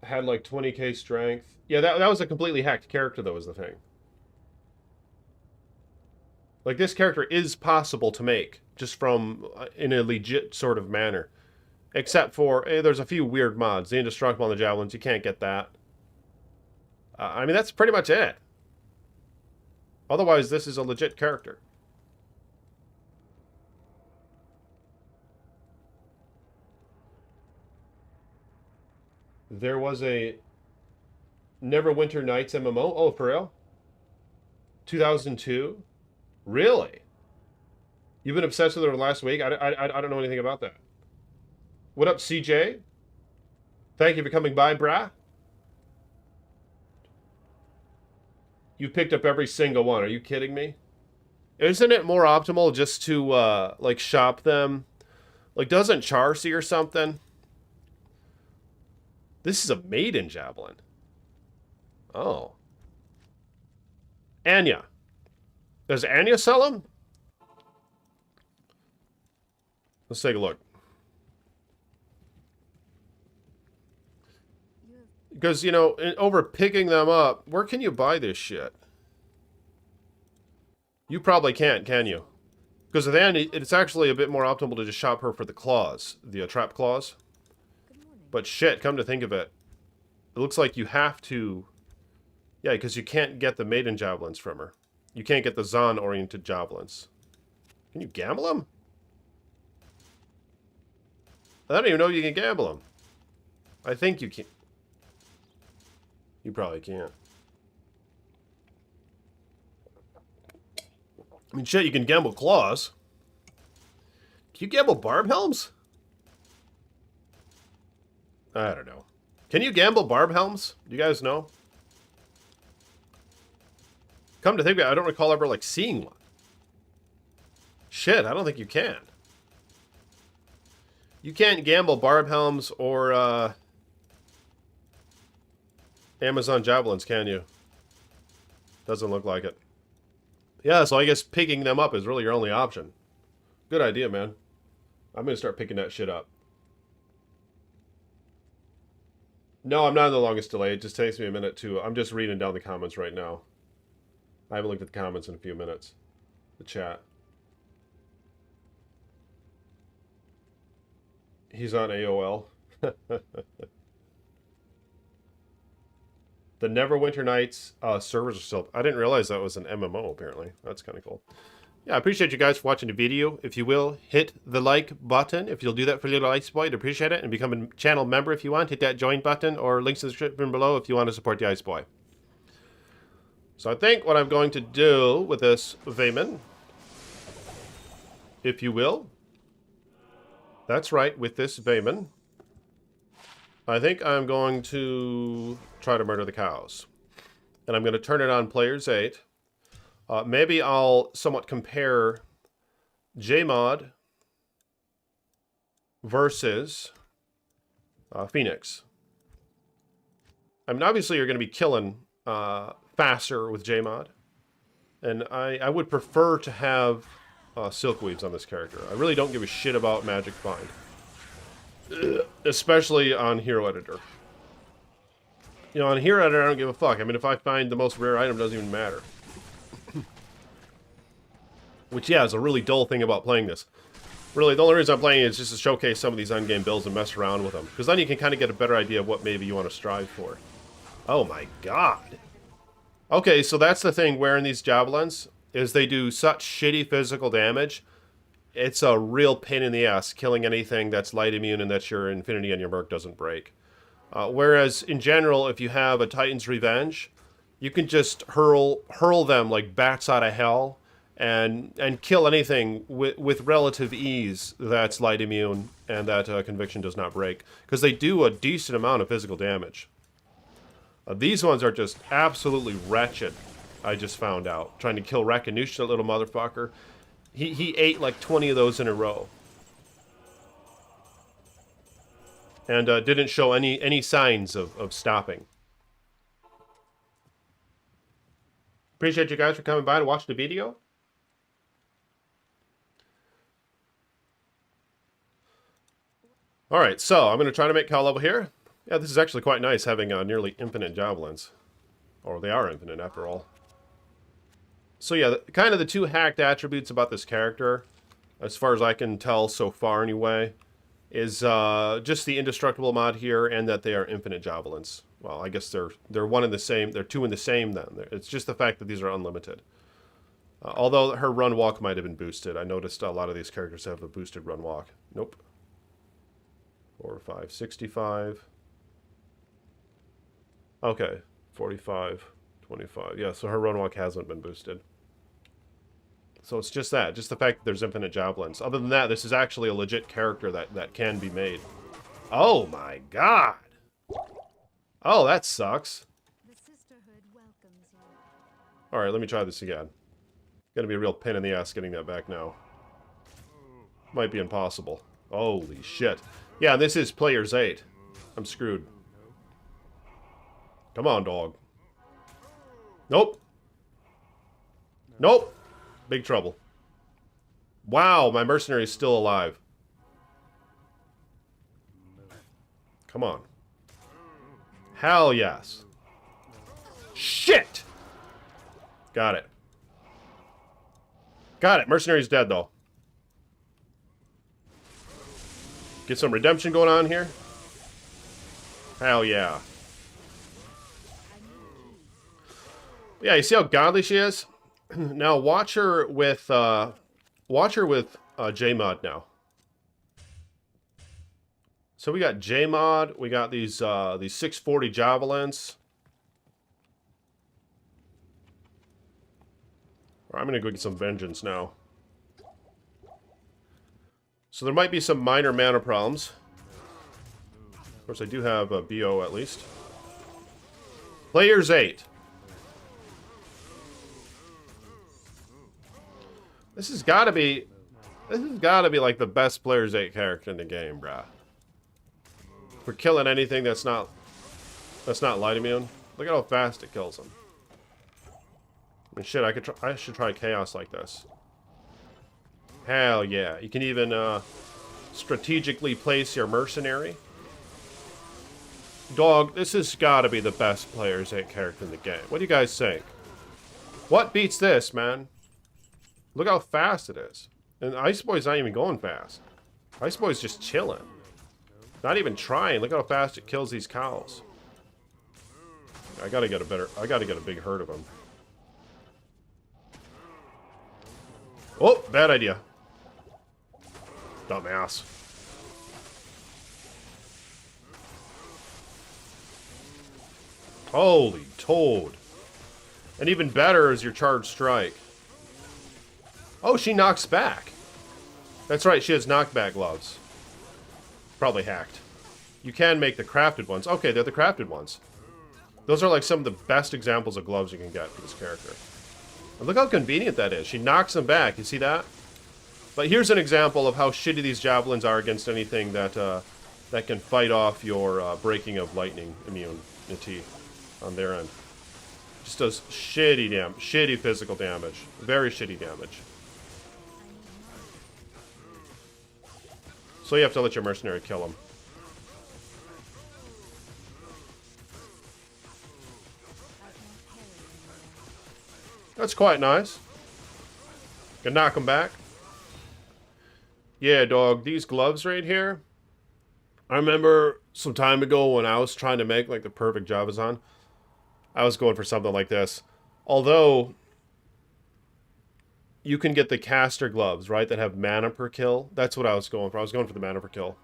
Had like 20k strength. Yeah, that was a completely hacked character, though, is the thing. Like, this character is possible to make, just from, in a legit sort of manner. Except for, there's a few weird mods. The Indestructible on the Javelins, you can't get that. I mean, that's pretty much it. Otherwise, this is a legit character. There was a Neverwinter Nights MMO. Oh, for real? 2002? Really? You've been obsessed with her last week? I don't know anything about that. What up, CJ? Thank you for coming by, brah. You picked up every single one. Are you kidding me? Isn't it more optimal just to, like, shop them? Like, doesn't CHARS or something? This is a maiden javelin. Oh. Anya. Does Anya sell them? Let's take a look. Because, you know, over picking them up, where can you buy this shit? You probably can't, can you? Because with Anya, it's actually a bit more optimal to just shop her for the claws. The trap claws. But shit, come to think of it. It looks like you have to... Yeah, because you can't get the maiden javelins from her. You can't get the Zon-oriented javelins. Can you gamble them? I don't even know if you can gamble them. I think you can. You probably can't. I mean, shit, you can gamble claws. Can you gamble barb helms? I don't know. Can you gamble barb helms? Do you guys know? Come to think of it, I don't recall ever, like, seeing one. Shit, I don't think you can. You can't gamble barb helms or, Amazon javelins, can you? Doesn't look like it. Yeah, so I guess picking them up is really your only option. Good idea, man. I'm gonna start picking that shit up. No, I'm not in the longest delay. It just takes me a minute to... I'm just reading down the comments right now. I haven't looked at the comments in a few minutes. The chat. He's on AOL. The Neverwinter Nights servers are still... I didn't realize that was an MMO, apparently. That's kind of cool. Yeah, I appreciate you guys for watching the video. If you will, hit the like button. If you'll do that for little Ice Boy, I'd appreciate it. And become a channel member if you want. Hit that join button or links in the description below if you want to support the Ice Boy. So I think what I'm going to do with this Vayman, if you will... That's right, with this Vayman, I think I'm going to try to murder the cows. And I'm going to turn it on Players 8. Maybe I'll somewhat compare Jmod versus Phoenix. I mean, obviously you're going to be killing faster with Jmod. And I would prefer to have Silkweaves on this character. I really don't give a shit about Magic Find. Especially on Hero Editor. You know, on Hero Editor, I don't give a fuck. I mean, if I find the most rare item, it doesn't even matter. Which, yeah, is a really dull thing about playing this. Really, the only reason I'm playing it is just to showcase some of these endgame builds and mess around with them. Because then you can kind of get a better idea of what maybe you want to strive for. Oh my god. Okay, so that's the thing wearing these javelins, is they do such shitty physical damage. It's a real pain in the ass killing anything that's light immune and that your Infinity and your Merc doesn't break. Whereas, in general, if you have a Titan's Revenge, you can just hurl them like bats out of hell, and kill anything with relative ease that's light immune and that conviction does not break. Because they do a decent amount of physical damage. These ones are just absolutely wretched, I just found out. Trying to kill Rakanoush, that little motherfucker. He ate like 20 of those in a row. And didn't show any signs of stopping. Appreciate you guys for coming by to watch the video. Alright, so I'm going to try to make Cal level here. Yeah, this is actually quite nice having nearly infinite javelins. Or they are infinite after all. So yeah, kind of the two hacked attributes about this character, as far as I can tell so far anyway, is just the indestructible mod here and that they are infinite javelins. Well, I guess they're one in the same, they're two in the same then. It's just the fact that these are unlimited. Although her run walk might have been boosted. I noticed a lot of these characters have a boosted run walk. Nope. 4, 5, 65. Okay, 45, 25. Yeah, so her run walk hasn't been boosted. So it's just that, just the fact that there's infinite javelins. Other than that, this is actually a legit character that can be made. Oh my god! Oh, that sucks. The sisterhood welcomes you. Alright, let me try this again. Gonna be a real pain in the ass getting that back now. Might be impossible. Holy shit. Yeah, this is player's 8. I'm screwed. Come on, dog. Nope. Nope. Big trouble. Wow, my mercenary is still alive. Come on. Hell yes. Shit! Got it. Got it. Mercenary's dead, though. Get some redemption going on here. Hell yeah. Yeah, you see how godly she is? Now watch her with J-Mod now. So we got J-Mod, we got these 640 javelins. I'm gonna go get some vengeance now. So there might be some minor mana problems. Of course, I do have a BO at least. Player's 8. This has got to be like the best Player's 8 character in the game, bruh. For killing anything that's not light immune. Look at how fast it kills them. I mean, shit, I should try chaos like this. Hell yeah. You can even strategically place your mercenary. Dog, this has got to be the best Player's 8 character in the game. What do you guys think? What beats this, man? Look how fast it is. And Ice Boy's not even going fast. Ice Boy's just chilling. Not even trying. Look how fast it kills these cows. I gotta get a big herd of them. Oh, bad idea. Dumbass. Holy toad. And even better is your charged strike. Oh, she knocks back. That's right, she has knockback gloves. Probably hacked. You can make the crafted ones. Okay, they're the crafted ones. Those are like some of the best examples of gloves you can get for this character. And look how convenient that is. She knocks them back. You see that? But here's an example of how shitty these javelins are against anything that that can fight off your breaking of lightning immunity on their end. Just does shitty physical damage. Very shitty damage. So you have to let your mercenary kill him. That's quite nice. Can knock him back. Yeah, dog, these gloves right here. I remember some time ago when I was trying to make like the perfect Javazon. I was going for something like this. Although you can get the caster gloves, right, that have mana per kill. That's what I was going for. I was going for the mana per kill.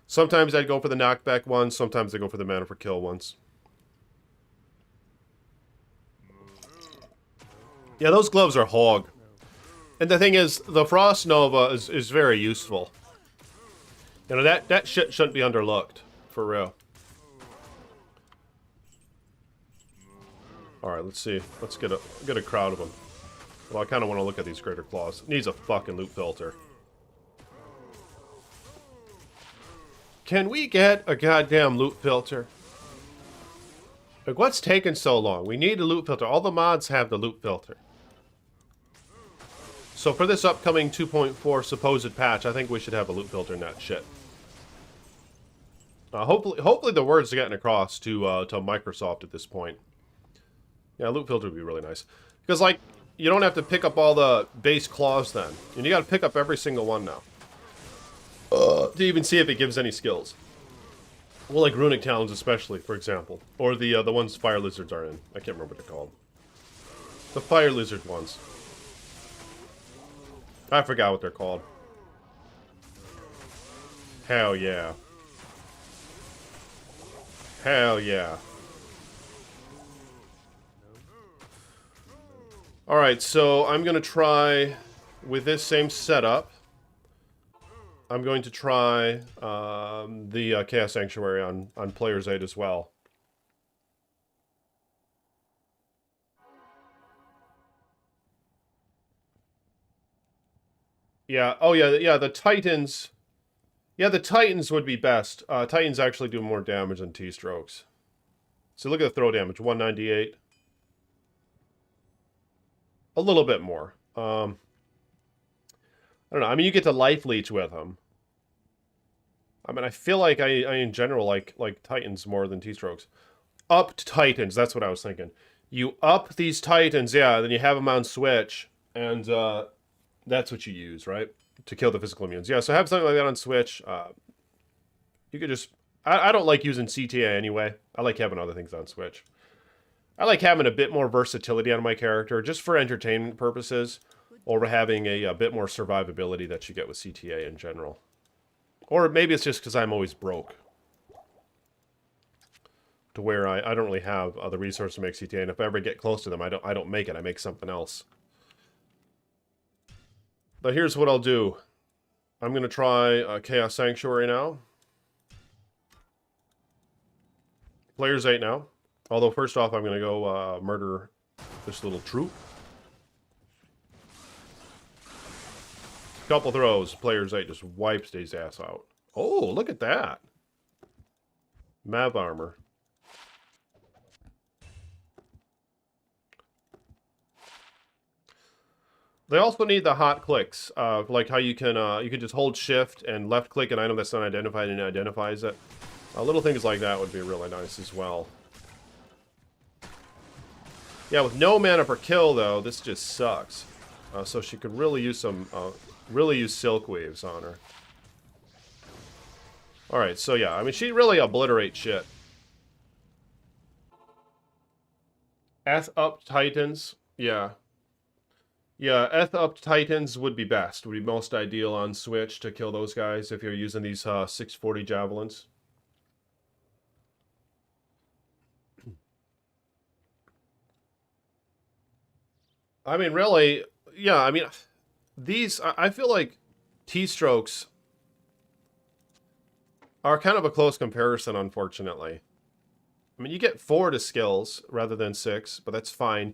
Sometimes I'd go for the knockback ones. Sometimes I go for the mana per kill ones. Yeah, those gloves are hog. And the thing is, the Frost Nova is very useful. You know, that shit shouldn't be underlooked. For real. Alright, let's see. Let's get a crowd of them. Well, I kind of want to look at these Greater Claws. Needs a fucking loot filter. Can we get a goddamn loot filter? Like, what's taking so long? We need a loot filter. All the mods have the loot filter. So for this upcoming 2.4 supposed patch, I think we should have a loot filter in that shit. Hopefully the words are getting across to Microsoft at this point. Yeah, loot filter would be really nice. Because, like, you don't have to pick up all the base claws then. And you gotta pick up every single one now. To even see if it gives any skills. Well, like Runic Talons especially, for example. Or the ones Fire Lizards are in. I can't remember what they're called. The Fire Lizard ones. I forgot what they're called. Hell yeah. Hell yeah. Alright, so I'm going to try, with this same setup, I'm going to try the Chaos Sanctuary on Player's Aid as well. Yeah, oh yeah, the Titans... Yeah, the Titans would be best. Titans actually do more damage than T-Strokes. So look at the throw damage, 198. A little bit more. I don't know, I mean, you get to life leech with them. I mean, I feel like I in general like Titans more than T-Strokes. Upped Titans, that's what I was thinking. You up these Titans, yeah, then you have them on Switch, and that's what you use, right? To kill the physical immunes. Yeah, so have something like that on Switch. You could just... I don't like using CTA anyway. I like having other things on Switch. I like having a bit more versatility on my character, just for entertainment purposes, over having a bit more survivability that you get with CTA in general. Or maybe it's just because I'm always broke. To where I don't really have the resources to make CTA, and if I ever get close to them, I don't make it. I make something else. But here's what I'll do. I'm going to try Chaos Sanctuary now. Player's 8 now. Although, first off, I'm going to go murder this little troop. Couple throws. Player's 8 just wipes his ass out. Oh, look at that. Mav armor. They also need the hot clicks, like how you can just hold shift and left click an item that's not identified and it identifies it. Little things like that would be really nice as well. Yeah, with no mana per kill though, this just sucks. So she could really use some, really use Silk Waves on her. All right, so yeah, I mean she really obliterates shit. Eth up Titans, yeah. Yeah, Eth up Titans would be best. Would be most ideal on Switch to kill those guys if you're using these 640 Javelins. I mean, really, yeah, I mean, these, I feel like T-Strokes are kind of a close comparison, unfortunately. I mean, you get 4 to skills rather than 6, but that's fine.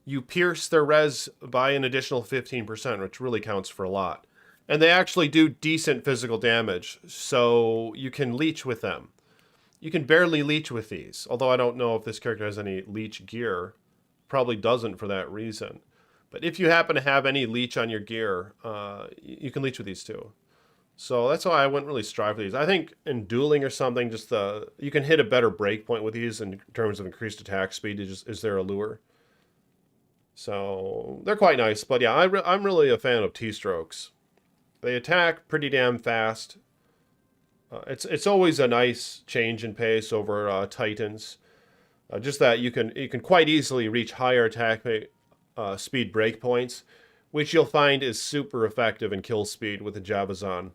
You pierce their res by an additional 15%, which really counts for a lot. And they actually do decent physical damage, so you can leech with them. You can barely leech with these, although I don't know if this character has any leech gear. Probably doesn't for that reason. But if you happen to have any leech on your gear, you can leech with these too. So that's why I wouldn't really strive for these. I think in dueling or something, just you can hit a better breakpoint with these in terms of increased attack speed. Is there a lure? So they're quite nice. But yeah, I'm really a fan of T-Strokes. They attack pretty damn fast. It's always a nice change in pace over Titans. Just that you can quite easily reach higher attack speed breakpoints, which you'll find is super effective in kill speed with the Javazon.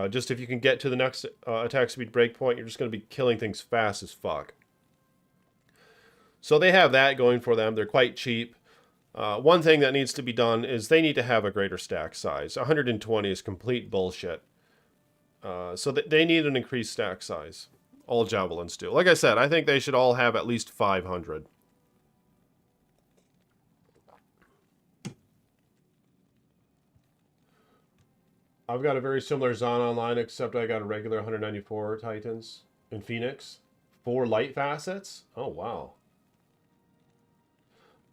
Just if you can get to the next attack speed breakpoint, you're just going to be killing things fast as fuck. So they have that going for them. They're quite cheap. One thing that needs to be done is they need to have a greater stack size. 120 is complete bullshit. So they need an increased stack size. All javelins do. Like I said, I think they should all have at least 500. I've got a very similar Zon online, except I got a regular 194 Titans in Phoenix. 4 light facets? Oh, wow.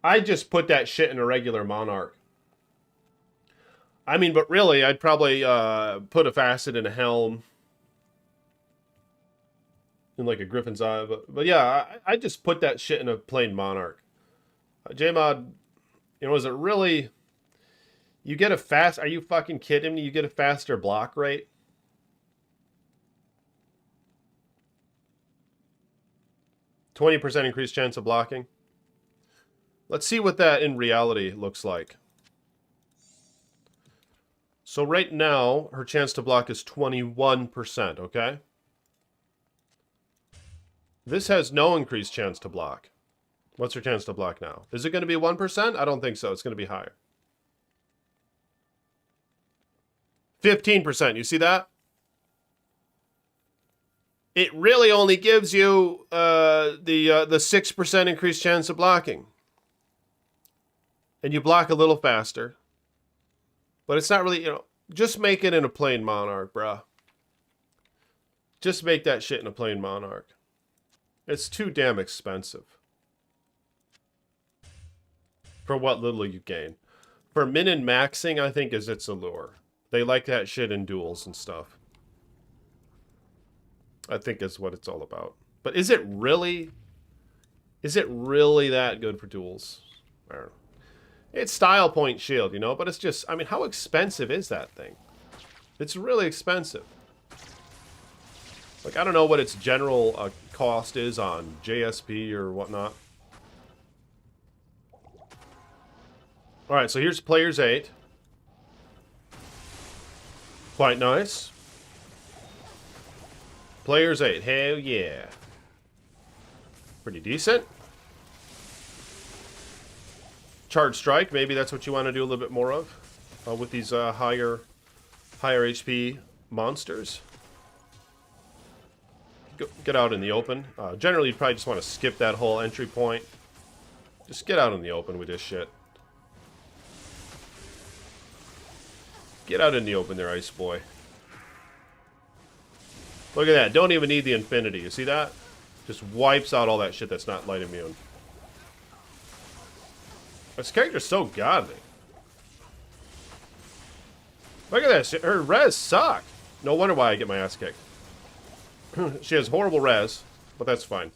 I just put that shit in a regular Monarch. I mean, but really, I'd probably put a facet in a helm. In like a Griffin's Eye. But yeah, I just put that shit in a plain Monarch. JMod, you know, is it really... You get a fast... Are you fucking kidding me? You get a faster block rate? %20 increased chance of blocking. Let's see what that in reality looks like. So right now, her chance to block is 21%, okay? This has no increased chance to block. What's her chance to block now? Is it going to be 1%? I don't think so. It's going to be higher. 15%. You see that? It really only gives you the 6% increased chance of blocking. And you block a little faster. But it's not really, you know, just make it in a plain Monarch, bruh. Just make that shit in a plain Monarch. It's too damn expensive. For what little you gain. For min and maxing, I think is its allure. They like that shit in duels and stuff. I think is what it's all about. But is it really that good for duels? I don't know. It's style point shield, you know, but it's just, I mean, how expensive is that thing? It's really expensive. Like, I don't know what its general cost is on JSP or whatnot. Alright, so here's Players 8. Quite nice. Players 8, hell yeah. Pretty decent. Charge Strike, maybe that's what you want to do a little bit more of with these higher HP monsters. Get out in the open. Generally, you probably just want to skip that whole entry point. Just get out in the open with this shit. Get out in the open there, Ice Boy. Look at that. Don't even need the Infinity. You see that? Just wipes out all that shit that's not light immune. This character's so godly. Look at this. Her res suck. No wonder why I get my ass kicked. She has horrible res, but that's fine.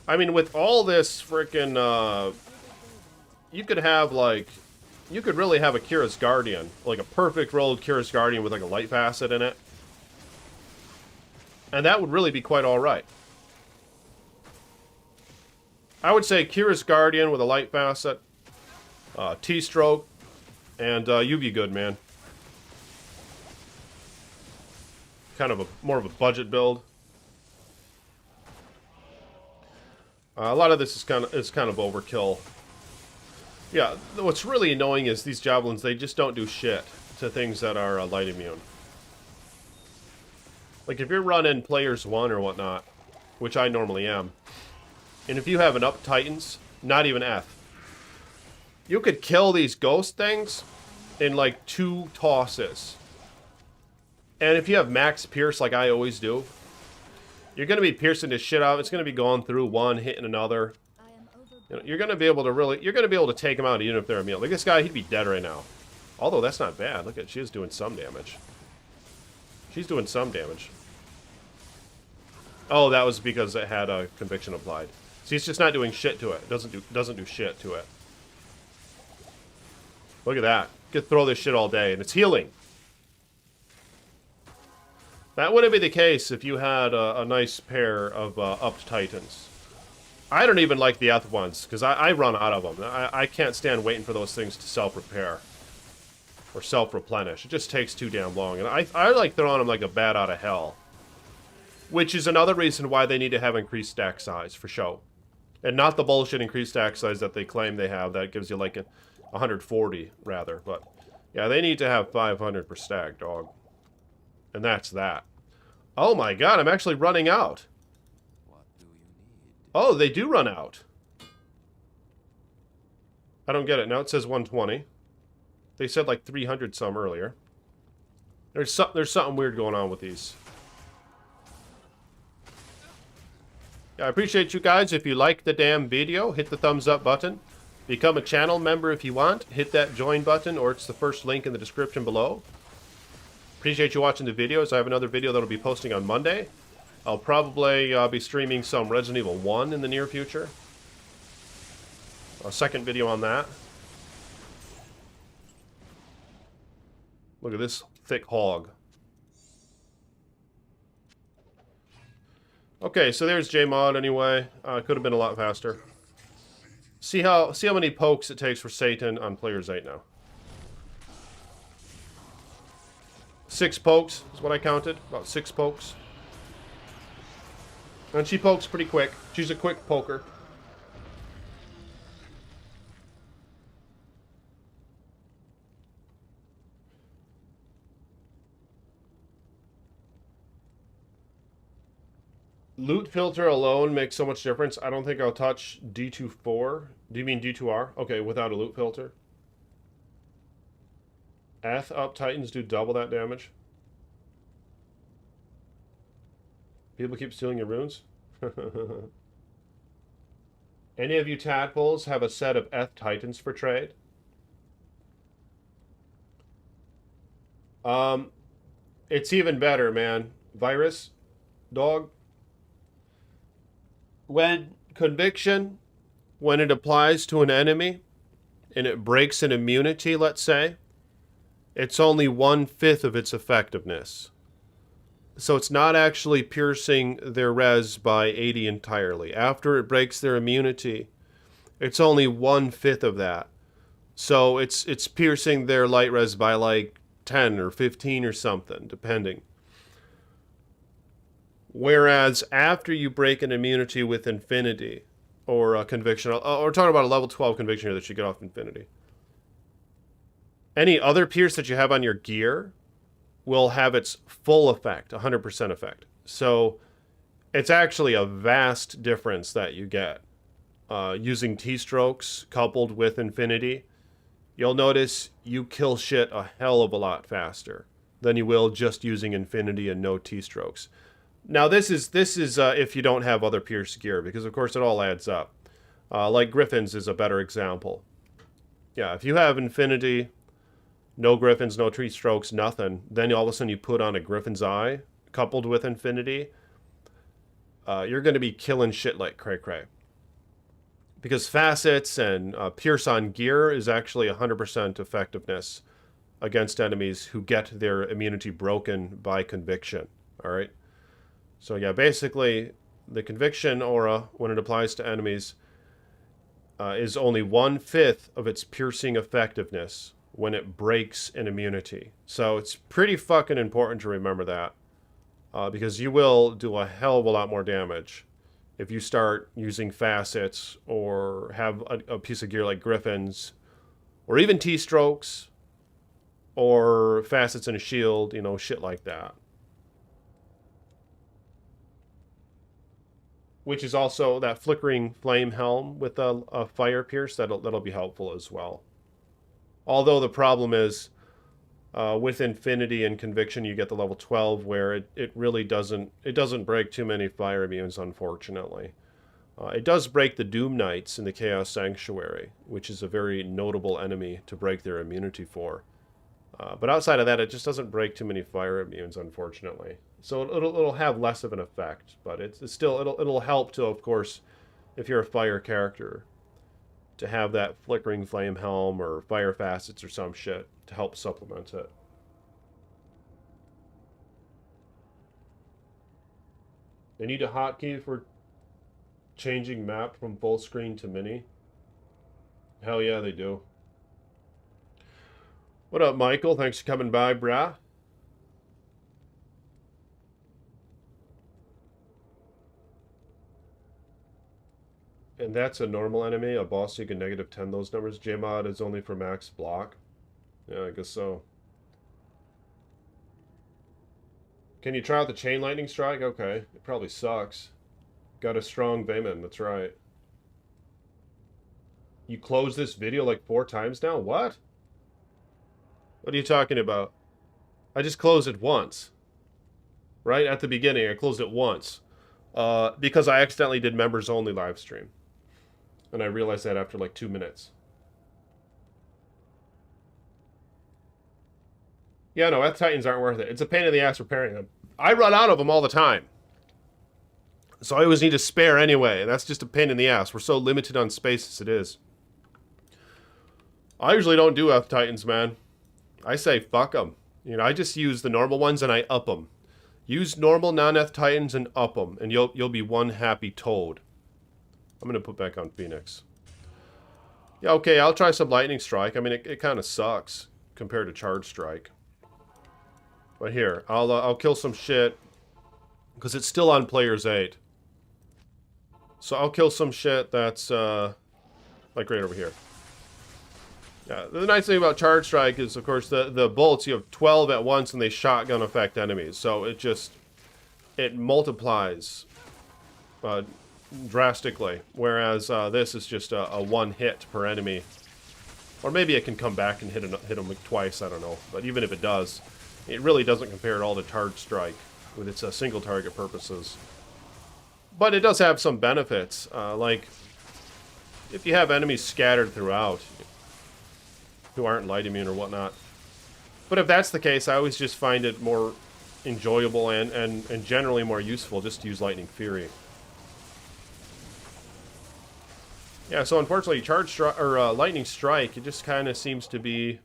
I mean, with all this freaking, you could have, like, you could really have a Kira's Guardian. Like a perfect rolled Kira's Guardian with, like, a light facet in it. And that would really be quite alright. I would say Kira's Guardian with a light facet, T-Stroke, and you'd be good, man. Kind of more of a budget build. A lot of this is kind of overkill. Yeah, what's really annoying is these javelins, they just don't do shit to things that are light immune. Like if you're running Players 1 or whatnot, which I normally am, and if you have an up Titans, not even F, you could kill these ghost things in like 2 tosses. And if you have max pierce like I always do, you're going to be piercing this shit out. It's going to be going through one, hitting another. You know, you're going to be able to take them out even if they're immune. Like this guy, he'd be dead right now. Although that's not bad. Look at, she is doing some damage. She's doing some damage. Oh, that was because it had a conviction applied. See, it's just not doing shit to it. It doesn't do shit to it. Look at that. You could throw this shit all day, and it's healing. That wouldn't be the case if you had a nice pair of upped Titans. I don't even like the Eth ones, because I run out of them. I can't stand waiting for those things to self-repair. Or self-replenish. It just takes too damn long. And I like throwing them like a bat out of hell. Which is another reason why they need to have increased stack size, for show. And not the bullshit increased stack size that they claim they have. That gives you like a 140, rather. But, yeah, they need to have 500 per stack, dog. And that's that. Oh my god, I'm actually running out. What do you need? Oh, they do run out. I don't get it. Now it says 120. They said like 300 some earlier. There's something weird going on with these. Yeah, I appreciate you guys. If you like the damn video, hit the thumbs up button. Become a channel member if you want. Hit that join button, or it's the first link in the description below. Appreciate you watching the videos. I have another video that I'll be posting on Monday. I'll probably be streaming some Resident Evil 1 in the near future. A second video on that. Look at this thick hog. Okay, so there's JMod anyway. Could have been a lot faster. See how many pokes it takes for Satan on players 8 now. 6 pokes is what I counted. About 6 pokes. And she pokes pretty quick. She's a quick poker. Loot filter alone makes so much difference. I don't think I'll touch D24. Do you mean D2R? Okay, without a loot filter. Eth up Titans do double that damage. People keep stealing your runes? Any of you tadpoles have a set of Eth Titans for trade? It's even better, man. Virus, dog. When conviction, when it applies to an enemy, and it breaks an immunity, let's say, it's only 1/5 of its effectiveness. So it's not actually piercing their res by 80 entirely. After it breaks their immunity, it's only 1/5 of that. So it's piercing their light res by like 10 or 15 or something, depending. Whereas after you break an immunity with Infinity, or a conviction, we're talking about a level 12 conviction here that you get off Infinity. Any other pierce that you have on your gear will have its full effect, 100% effect. So it's actually a vast difference that you get using T-strokes coupled with Infinity. You'll notice you kill shit a hell of a lot faster than you will just using Infinity and no T-strokes. Now this is if you don't have other pierce gear, because of course it all adds up. Like Griffins is a better example. Yeah, if you have Infinity, no Griffins, no tree strokes, nothing, then all of a sudden you put on a Griffin's Eye coupled with Infinity, you're going to be killing shit like cray-cray. Because facets and pierce on gear is actually 100% effectiveness against enemies who get their immunity broken by conviction. Alright? So yeah, basically, the conviction aura, when it applies to enemies, is only 1/5 of its piercing effectiveness when it breaks an immunity. So it's pretty fucking important to remember that. Because you will do a hell of a lot more damage if you start using facets or have a piece of gear like Griffins, or even T-strokes, or facets and a shield, you know, shit like that. Which is also that flickering flame helm with a fire pierce. That'll be helpful as well. Although the problem is, with Infinity and Conviction, you get the level 12 where it really doesn't break too many fire immunes, unfortunately. It does break the Doom Knights in the Chaos Sanctuary, which is a very notable enemy to break their immunity for. But outside of that, it just doesn't break too many fire immunes, unfortunately. So it'll have less of an effect, but it's still it'll help to, of course, if you're a fire character, to have that flickering flame helm or fire facets or some shit to help supplement it. They need a hotkey for changing map from full screen to mini. Hell yeah, they do. What up, Michael? Thanks for coming by, brah. And that's a normal enemy. A boss, you can -10 those numbers. Jmod is only for max block. Yeah, I guess so. Can you try out the chain lightning strike? Okay. It probably sucks. Got a strong Bayman, that's right. You closed this video like 4 times now? What? What are you talking about? I just closed it once. Right at the beginning, I closed it once. Because I accidentally did members only live stream. And I realized that after like 2 minutes. Yeah, no, Eth Titans aren't worth it. It's a pain in the ass repairing them. I run out of them all the time. So I always need to spare anyway, and that's just a pain in the ass. We're so limited on space as it is. I usually don't do Eth Titans, man. I say fuck them. You know, I just use the normal ones and I up them. Use normal non-Eth Titans and up them, and you'll be one happy toad. I'm gonna put back on Phoenix. Yeah, okay, I'll try some Lightning Strike. I mean, it kind of sucks compared to Charge Strike. But here, I'll kill some shit because it's still on player's 8. So I'll kill some shit that's like right over here. Yeah, the nice thing about Charge Strike is, of course, the bullets, you have 12 at once and they shotgun affect enemies. So it multiplies drastically. Whereas this is just a one hit per enemy. Or maybe it can come back and hit them like twice, I don't know. But even if it does, it really doesn't compare at all to Charge Strike with its single target purposes. But it does have some benefits, like if you have enemies scattered throughout who aren't light immune or whatnot. But if that's the case, I always just find it more enjoyable and generally more useful just to use Lightning Fury. Yeah, so unfortunately, Lightning Strike, it just kind of seems to be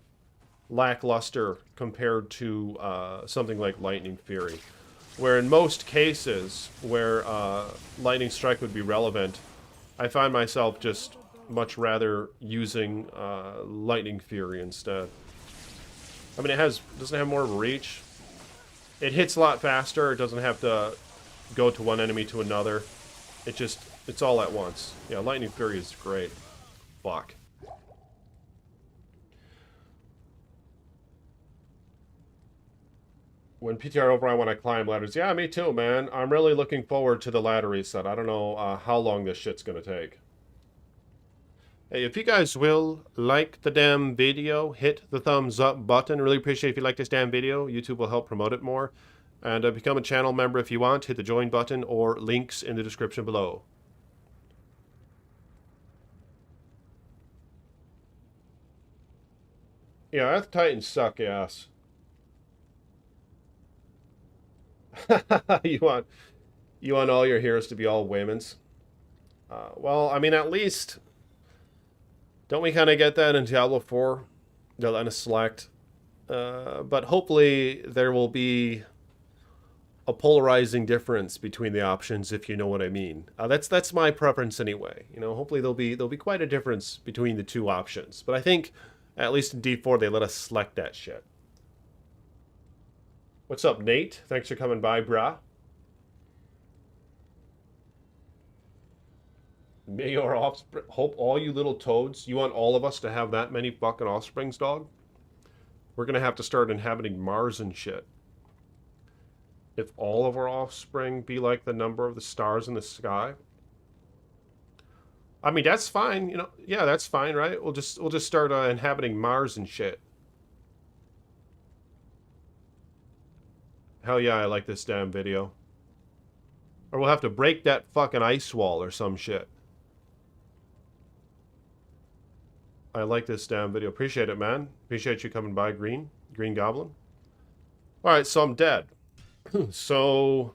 lackluster compared to something like Lightning Fury. Where in most cases where Lightning Strike would be relevant, I find myself just much rather using Lightning Fury instead. I mean, doesn't have more of a reach. It hits a lot faster. It doesn't have to go to one enemy to another. It's all at once. Yeah, Lightning Fury is great. Fuck. When PTR over, I want to climb ladders. Yeah, me too, man. I'm really looking forward to the ladder reset. I don't know how long this shit's gonna take. Hey, if you guys will like the damn video, hit the thumbs up button. Really appreciate if you like this damn video. YouTube will help promote it more. And become a channel member if you want. Hit the join button or links in the description below. Yeah, Eth Titans suck ass. you want all your heroes to be all Waymans? Well, I mean, at least don't we kind of get that in Diablo 4? They'll let us select, but hopefully there will be a polarizing difference between the options, if you know what I mean. That's my preference anyway. You know, hopefully there'll be quite a difference between the two options. But I think at least in D4 they let us select that shit. What's up, Nate? Thanks for coming by, brah. May your offspring... Hope all you little toads... You want all of us to have that many fucking offsprings, dog? We're gonna have to start inhabiting Mars and shit. If all of our offspring be like the number of the stars in the sky. I mean, that's fine, you know. Yeah, that's fine, right? We'll just start inhabiting Mars and shit. Hell yeah, I like this damn video. Or we'll have to break that fucking ice wall or some shit. I like this damn video. Appreciate it, man. Appreciate you coming by, Green Goblin. Alright, so I'm dead. So...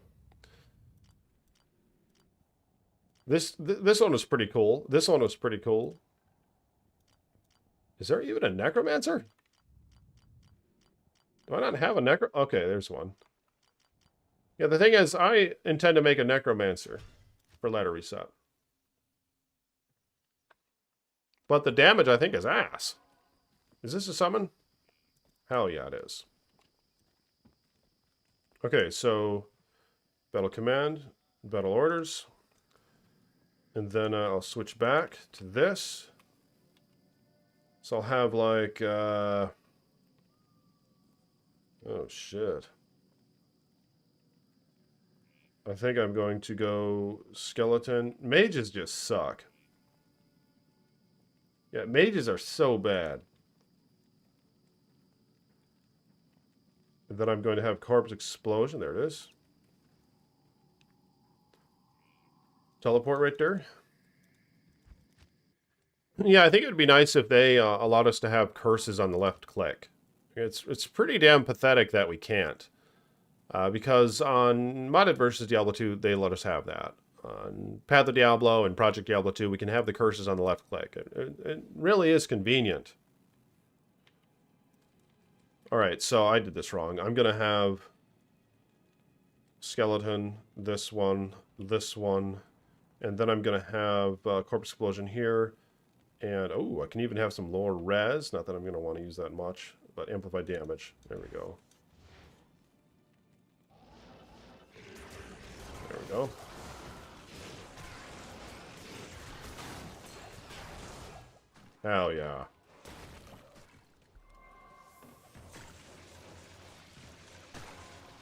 This one was pretty cool. This one was pretty cool. Is there even a necromancer? Do I not have a necro... Okay, there's one. Yeah, the thing is, I intend to make a necromancer for ladder reset. But the damage, I think, is ass. Is this a summon? Hell yeah, it is. Okay, so... Battle command, battle orders. And then I'll switch back to this. So I'll have like, oh shit. I think I'm going to go skeleton. Mages just suck. Yeah, mages are so bad. And then I'm going to have corpse explosion. There it is. Teleport right there. Yeah, I think it would be nice if they allowed us to have curses on the left click. It's pretty damn pathetic that we can't. Because on modded versus Diablo 2, they let us have that. On Path of Diablo and Project Diablo 2, we can have the curses on the left click. It really is convenient. Alright, so I did this wrong. I'm going to have skeleton, this one, and then I'm going to have corpse explosion here. And, oh, I can even have some lower res. Not that I'm going to want to use that much, but amplify damage. There we go. There we go. Hell yeah.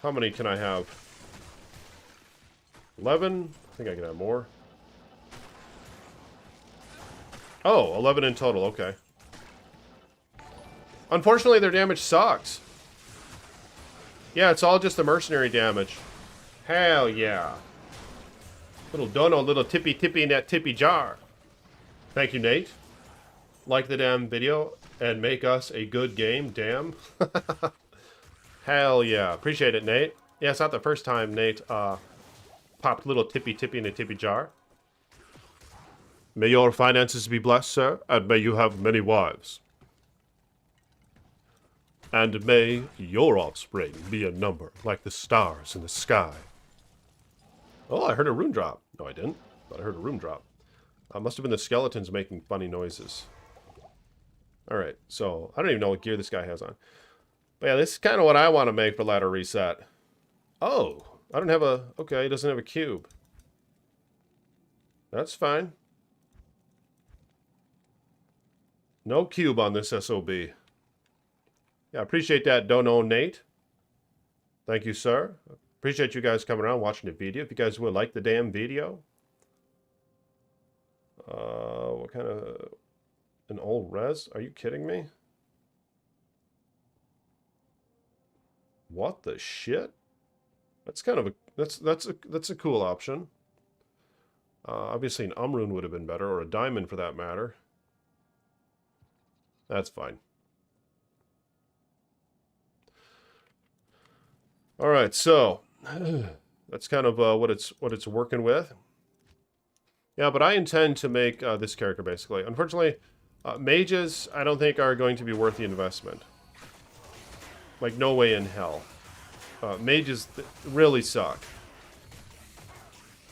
How many can I have? 11? I think I can have more. Oh, 11 in total, okay. Unfortunately, their damage sucks. Yeah, it's all just the mercenary damage. Hell yeah. Little dono, little tippy in that tippy jar. Thank you, Nate. Like the damn video and make us a good game, damn. Hell yeah. Appreciate it, Nate. Yeah, it's not the first time Nate popped little tippy in a tippy jar. May your finances be blessed, sir, and may you have many wives. And may your offspring be a number like the stars in the sky. Oh, I heard a rune drop. No, I didn't, but I heard a rune drop. Must have been the skeletons making funny noises. Alright, so I don't even know what gear this guy has on. But yeah, this is kind of what I want to make for ladder reset. Oh, I don't have a... Okay, he doesn't have a cube. That's fine. No cube on this SOB. Yeah, I appreciate that, Dono Nate. Thank you, sir. Appreciate you guys coming around watching the video. If you guys would like the damn video. What kind of... An old res? Are you kidding me? What the shit? That's kind of a... That's a cool option. Obviously an Umrune would have been better, or a diamond for that matter. That's fine. All right, so that's kind of what it's working with. Yeah, but I intend to make this character basically. Unfortunately, mages I don't think are going to be worth the investment. Like no way in hell. Mages really suck.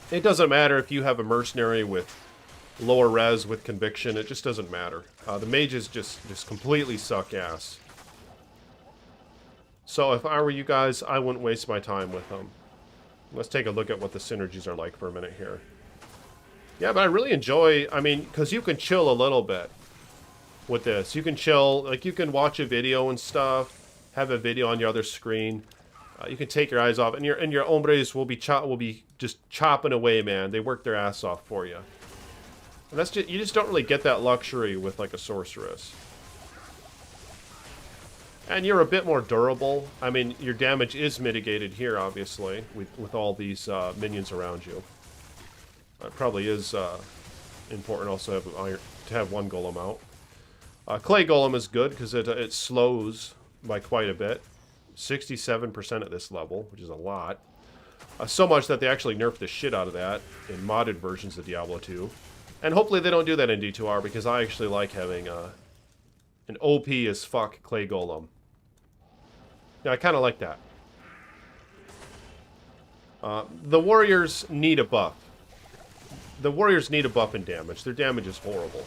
It doesn't matter if you have a mercenary with lower res with conviction. It just doesn't matter. The mages just completely suck ass. So if I were you guys, I wouldn't waste my time with them. Let's take a look at what the synergies are like for a minute here. Yeah, but I really enjoy, I mean, because you can chill a little bit with this. You can chill, like you can watch a video and stuff, have a video on your other screen. You can take your eyes off, and your hombres will be just chopping away, man. They work their ass off for you. And that's just, you just don't really get that luxury with like a sorceress. And you're a bit more durable. I mean, your damage is mitigated here, obviously, with all these minions around you. It probably is important also to have one golem out. Clay golem is good because it slows by quite a bit. 67% at this level, which is a lot. So much that they actually nerfed the shit out of that in modded versions of Diablo 2. And hopefully they don't do that in D2R, because I actually like having an OP as fuck Clay Golem. Yeah, I kind of like that. The warriors need a buff. The warriors need a buff in damage. Their damage is horrible.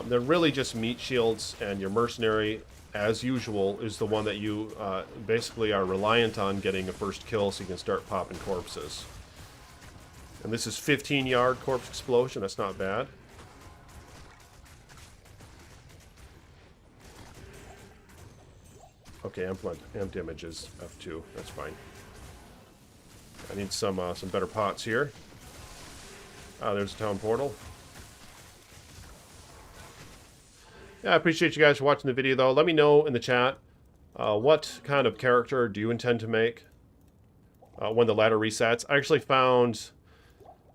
They're really just meat shields, and your mercenary, as usual, is the one that you basically are reliant on getting a first kill so you can start popping corpses. And this is 15-yard corpse explosion. That's not bad. Okay, amp damage is F2. That's fine. I need some better pots here. Ah, there's a town portal. Yeah, I appreciate you guys for watching the video, though. Let me know in the chat what kind of character do you intend to make when the ladder resets. I actually found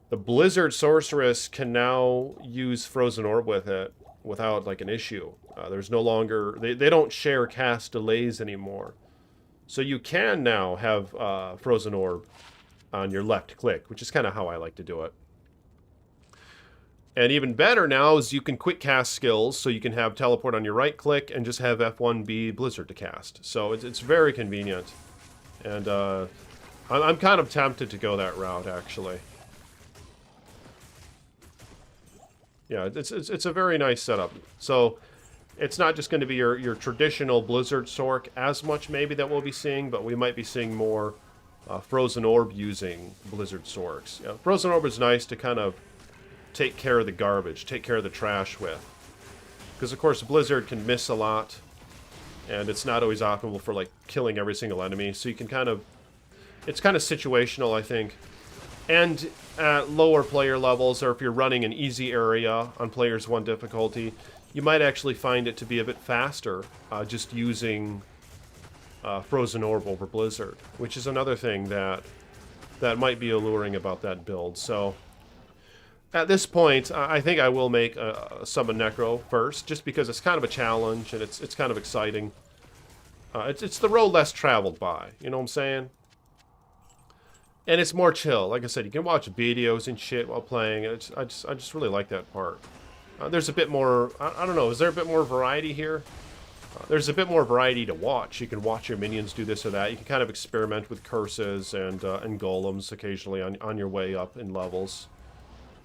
the Blizzard Sorceress can now use Frozen Orb with it without like an issue. There's no longer... They don't share cast delays anymore. So you can now have Frozen Orb on your left click, which is kind of how I like to do it. And even better now is you can quick cast skills, so you can have teleport on your right click and just have F1B Blizzard to cast. So it's very convenient. And I'm kind of tempted to go that route, actually. Yeah, it's a very nice setup. So it's not just going to be your traditional Blizzard Sorc as much maybe that we'll be seeing, but we might be seeing more Frozen Orb using Blizzard Sorcs. Yeah, Frozen Orb is nice to kind of take care of the garbage, take care of the trash with. Because, of course, Blizzard can miss a lot, and it's not always optimal for, like, killing every single enemy. So you can kind of... It's kind of situational, I think. And at lower player levels, or if you're running an easy area on Players 1 difficulty, you might actually find it to be a bit faster just using Frozen Orb over Blizzard, which is another thing that might be alluring about that build. So... At this point, I think I will make a Summon Necro first, just because it's kind of a challenge and it's kind of exciting. It's the road less traveled by, you know what I'm saying? And it's more chill. Like I said, you can watch videos and shit while playing. And I just really like that part. There's a bit more. I don't know. Is there a bit more variety here? There's a bit more variety to watch. You can watch your minions do this or that. You can kind of experiment with curses and golems occasionally on your way up in levels.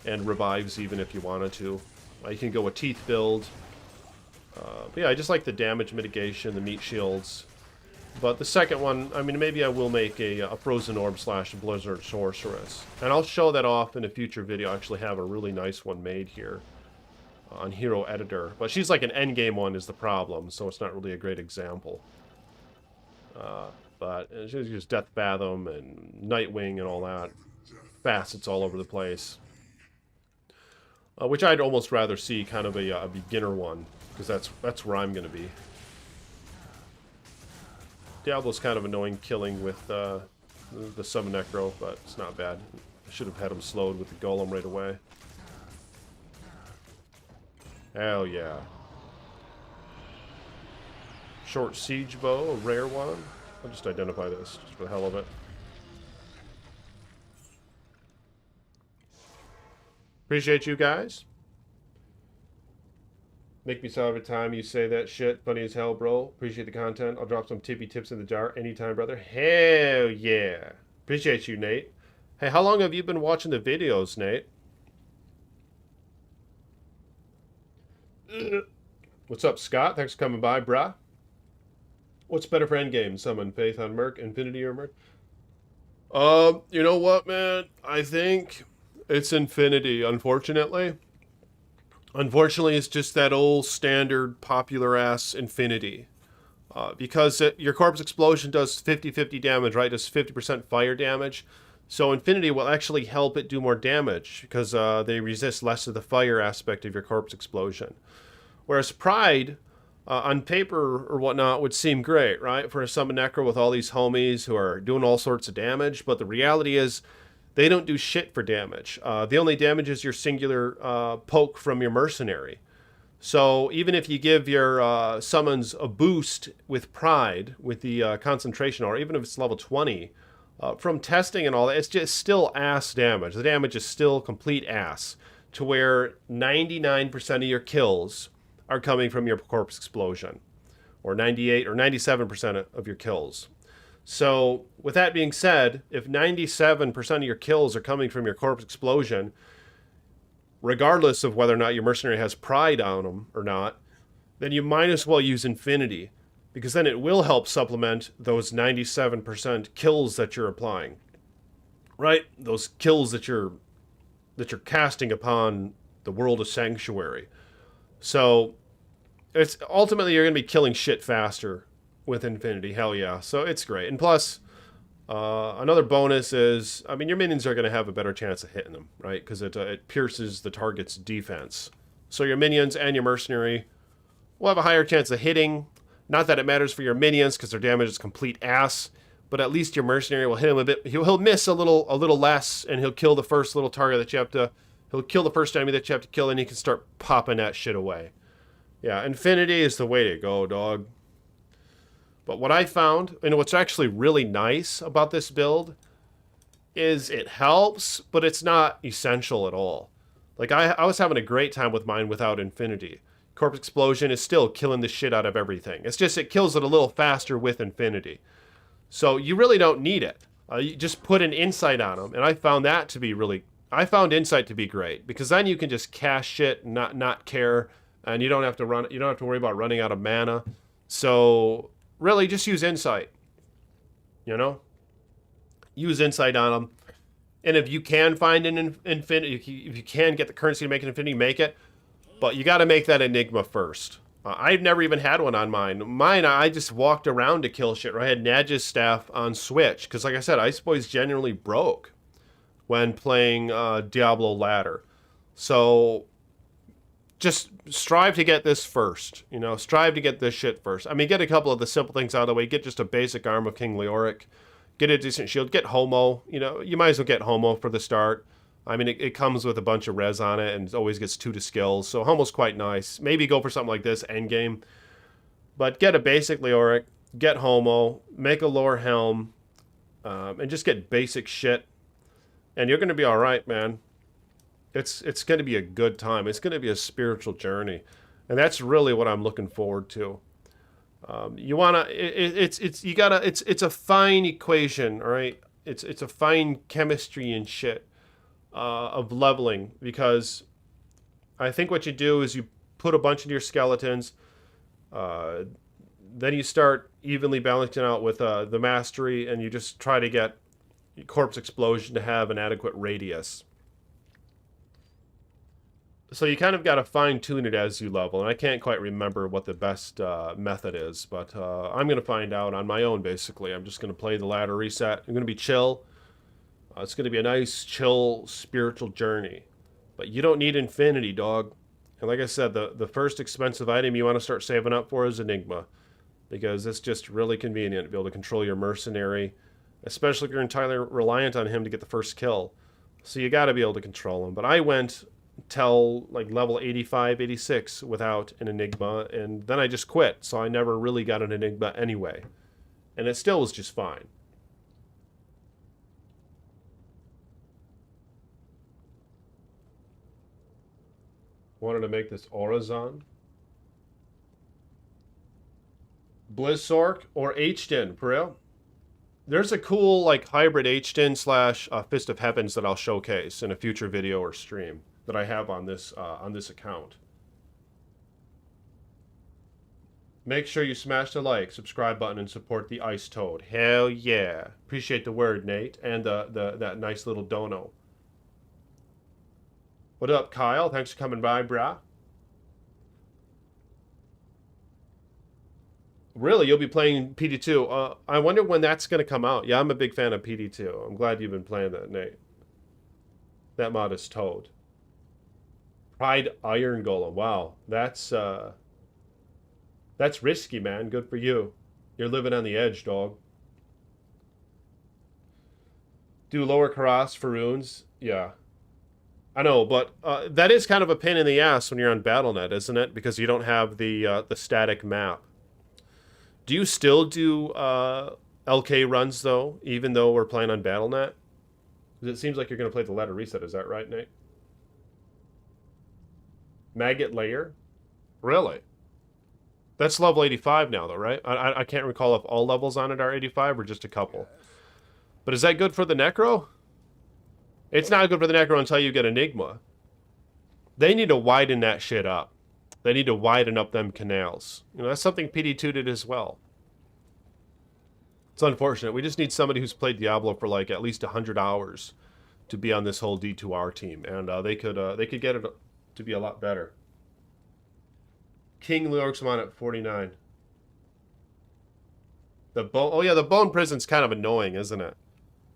And revives even if you wanted to. You can go a teeth build. But yeah, I just like the damage mitigation, the meat shields. But the second one, I mean, maybe I will make a Frozen Orb / Blizzard Sorceress. And I'll show that off in a future video. I actually have a really nice one made here on Hero Editor. But she's like an endgame one is the problem, so it's not really a great example. But she's just Death Fathom and Nightwing and all that. Facets all over the place. Which I'd almost rather see kind of a beginner one, because that's where I'm going to be. Diablo's kind of annoying killing with the Summon Necro, but it's not bad. I should have had him slowed with the Golem right away. Hell yeah. Short Siege Bow, a rare one. I'll just identify this, just for the hell of it. Appreciate you guys. Make me sad every time you say that shit. Funny as hell, bro. Appreciate the content. I'll drop some tippy tips in the jar anytime, brother. Hell yeah. Appreciate you, Nate. Hey, how long have you been watching the videos, Nate? What's up, Scott? Thanks for coming by, brah. What's better for endgame? Summon Faith on Merc, Infinity or Merc? You know what, man? I think it's Infinity, unfortunately. Unfortunately, it's just that old standard popular-ass Infinity. Because your Corpse Explosion does 50-50 damage, right? Does 50% fire damage. So Infinity will actually help it do more damage, because they resist less of the fire aspect of your Corpse Explosion. Whereas Pride, on paper or whatnot, would seem great, right? For a Summon Necro with all these homies who are doing all sorts of damage. But the reality is, they don't do shit for damage. The only damage is your singular poke from your mercenary. So even if you give your summons a boost with Pride, with the concentration, or even if it's level 20, from testing and all that, it's just still ass damage. The damage is still complete ass, to where 99% of your kills are coming from your Corpse Explosion, or 98 or 97% of your kills. So, with that being said, if 97% of your kills are coming from your Corpse Explosion, regardless of whether or not your mercenary has Pride on them or not, then you might as well use Infinity, because then it will help supplement those 97% kills that you're applying. Right? Those kills that you're that you're casting upon the world of Sanctuary. So it's ultimately you're going to be killing shit faster with Infinity. Hell yeah. So it's great. And plus, another bonus is, I mean, your minions are going to have a better chance of hitting them, right? Because it pierces the target's defense. So your minions and your mercenary will have a higher chance of hitting. Not that it matters for your minions because their damage is complete ass, but at least your mercenary will hit him a bit. He'll miss a little less, and he'll kill the first little target that you have to. He'll kill the first enemy that you have to kill, and he can start popping that shit away. Yeah, Infinity is the way to go, dog. But what I found, and what's actually really nice about this build, is it helps, but it's not essential at all. Like, I was having a great time with mine without Infinity. Corpse Explosion is still killing the shit out of everything. It's just it kills it a little faster with Infinity. So you really don't need it. You just put an Insight on them, and I found that to be really... I found Insight to be great, because then you can just cast shit and not care, and you don't have to worry about running out of mana. So really, just use Insight. You know? Use Insight on them. And if you can find an Infinity, if you can get the currency to make an Infinity, make it. But you got to make that Enigma first. I've never even had one on mine. Mine, I just walked around to kill shit. I had Nadja's staff on Switch. Because like I said, Ice Boy's generally broke when playing Diablo ladder. So just strive to get this first. You know, strive to get this shit first. I mean, get a couple of the simple things out of the way. Get just a basic arm of King Leoric. Get a decent shield. Get Homo. You know, you might as well get Homo for the start. I mean, it comes with a bunch of res on it, and it always gets 2 to skills, so Homo's quite nice. Maybe go for something like this, endgame. But get a basic Leoric, get Homo, make a lore helm, and just get basic shit. And you're going to be alright, man. It's going to be a good time. It's going to be a spiritual journey. And that's really what I'm looking forward to. You want to... It's a fine equation, alright? It's a fine chemistry and shit. Of leveling, because I think what you do is you put a bunch of your skeletons, then you start evenly balancing out with the mastery, and you just try to get Corpse Explosion to have an adequate radius. So you kind of got to fine-tune it as you level, and I can't quite remember what the best method is, but I'm going to find out on my own, basically. I'm just going to play the ladder reset. I'm going to be chill. It's going to be a nice, chill, spiritual journey. But you don't need Infinity, dog. And like I said, the first expensive item you want to start saving up for is Enigma. Because it's just really convenient to be able to control your mercenary. Especially if you're entirely reliant on him to get the first kill. So you got to be able to control him. But I went till like level 85, 86 without an Enigma. And then I just quit. So I never really got an Enigma anyway. And it still was just fine. Wanted to make this Aurazon. Blizzork or Hden, for real? There's a cool like hybrid Hden slash Fist of Heavens that I'll showcase in a future video or stream that I have on this account. Make sure you smash the like, subscribe button, and support the Ice Toad. Hell yeah. Appreciate the word, Nate, and that nice little dono. What up, Kyle? Thanks for coming by, brah. Really? You'll be playing PD2? I wonder when that's going to come out. Yeah, I'm a big fan of PD2. I'm glad you've been playing that, Nate. That mod is Toad. Pride Iron Golem. Wow. That's risky, man. Good for you. You're living on the edge, dog. Do lower Karas for runes? Yeah. I know, but that is kind of a pain in the ass when you're on BattleNet, isn't it? Because you don't have the static map. Do you still do LK runs, though, even though we're playing on BattleNet? Because it seems like you're going to play the ladder reset. Is that right, Nate? Maggot Layer? Really? That's level 85 now, though, right? I can't recall if all levels on it are 85 or just a couple. But is that good for the Necro? It's not good for the Necro until you get Enigma. They need to widen that shit up. They need to widen up them canals. You know, that's something PD2 did as well. It's unfortunate. We just need somebody who's played Diablo for like at least 100 hours to be on this whole D2R team, and they could get it to be a lot better. King Leorxmon at 49. The bone. Oh yeah, the bone prison's kind of annoying, isn't it?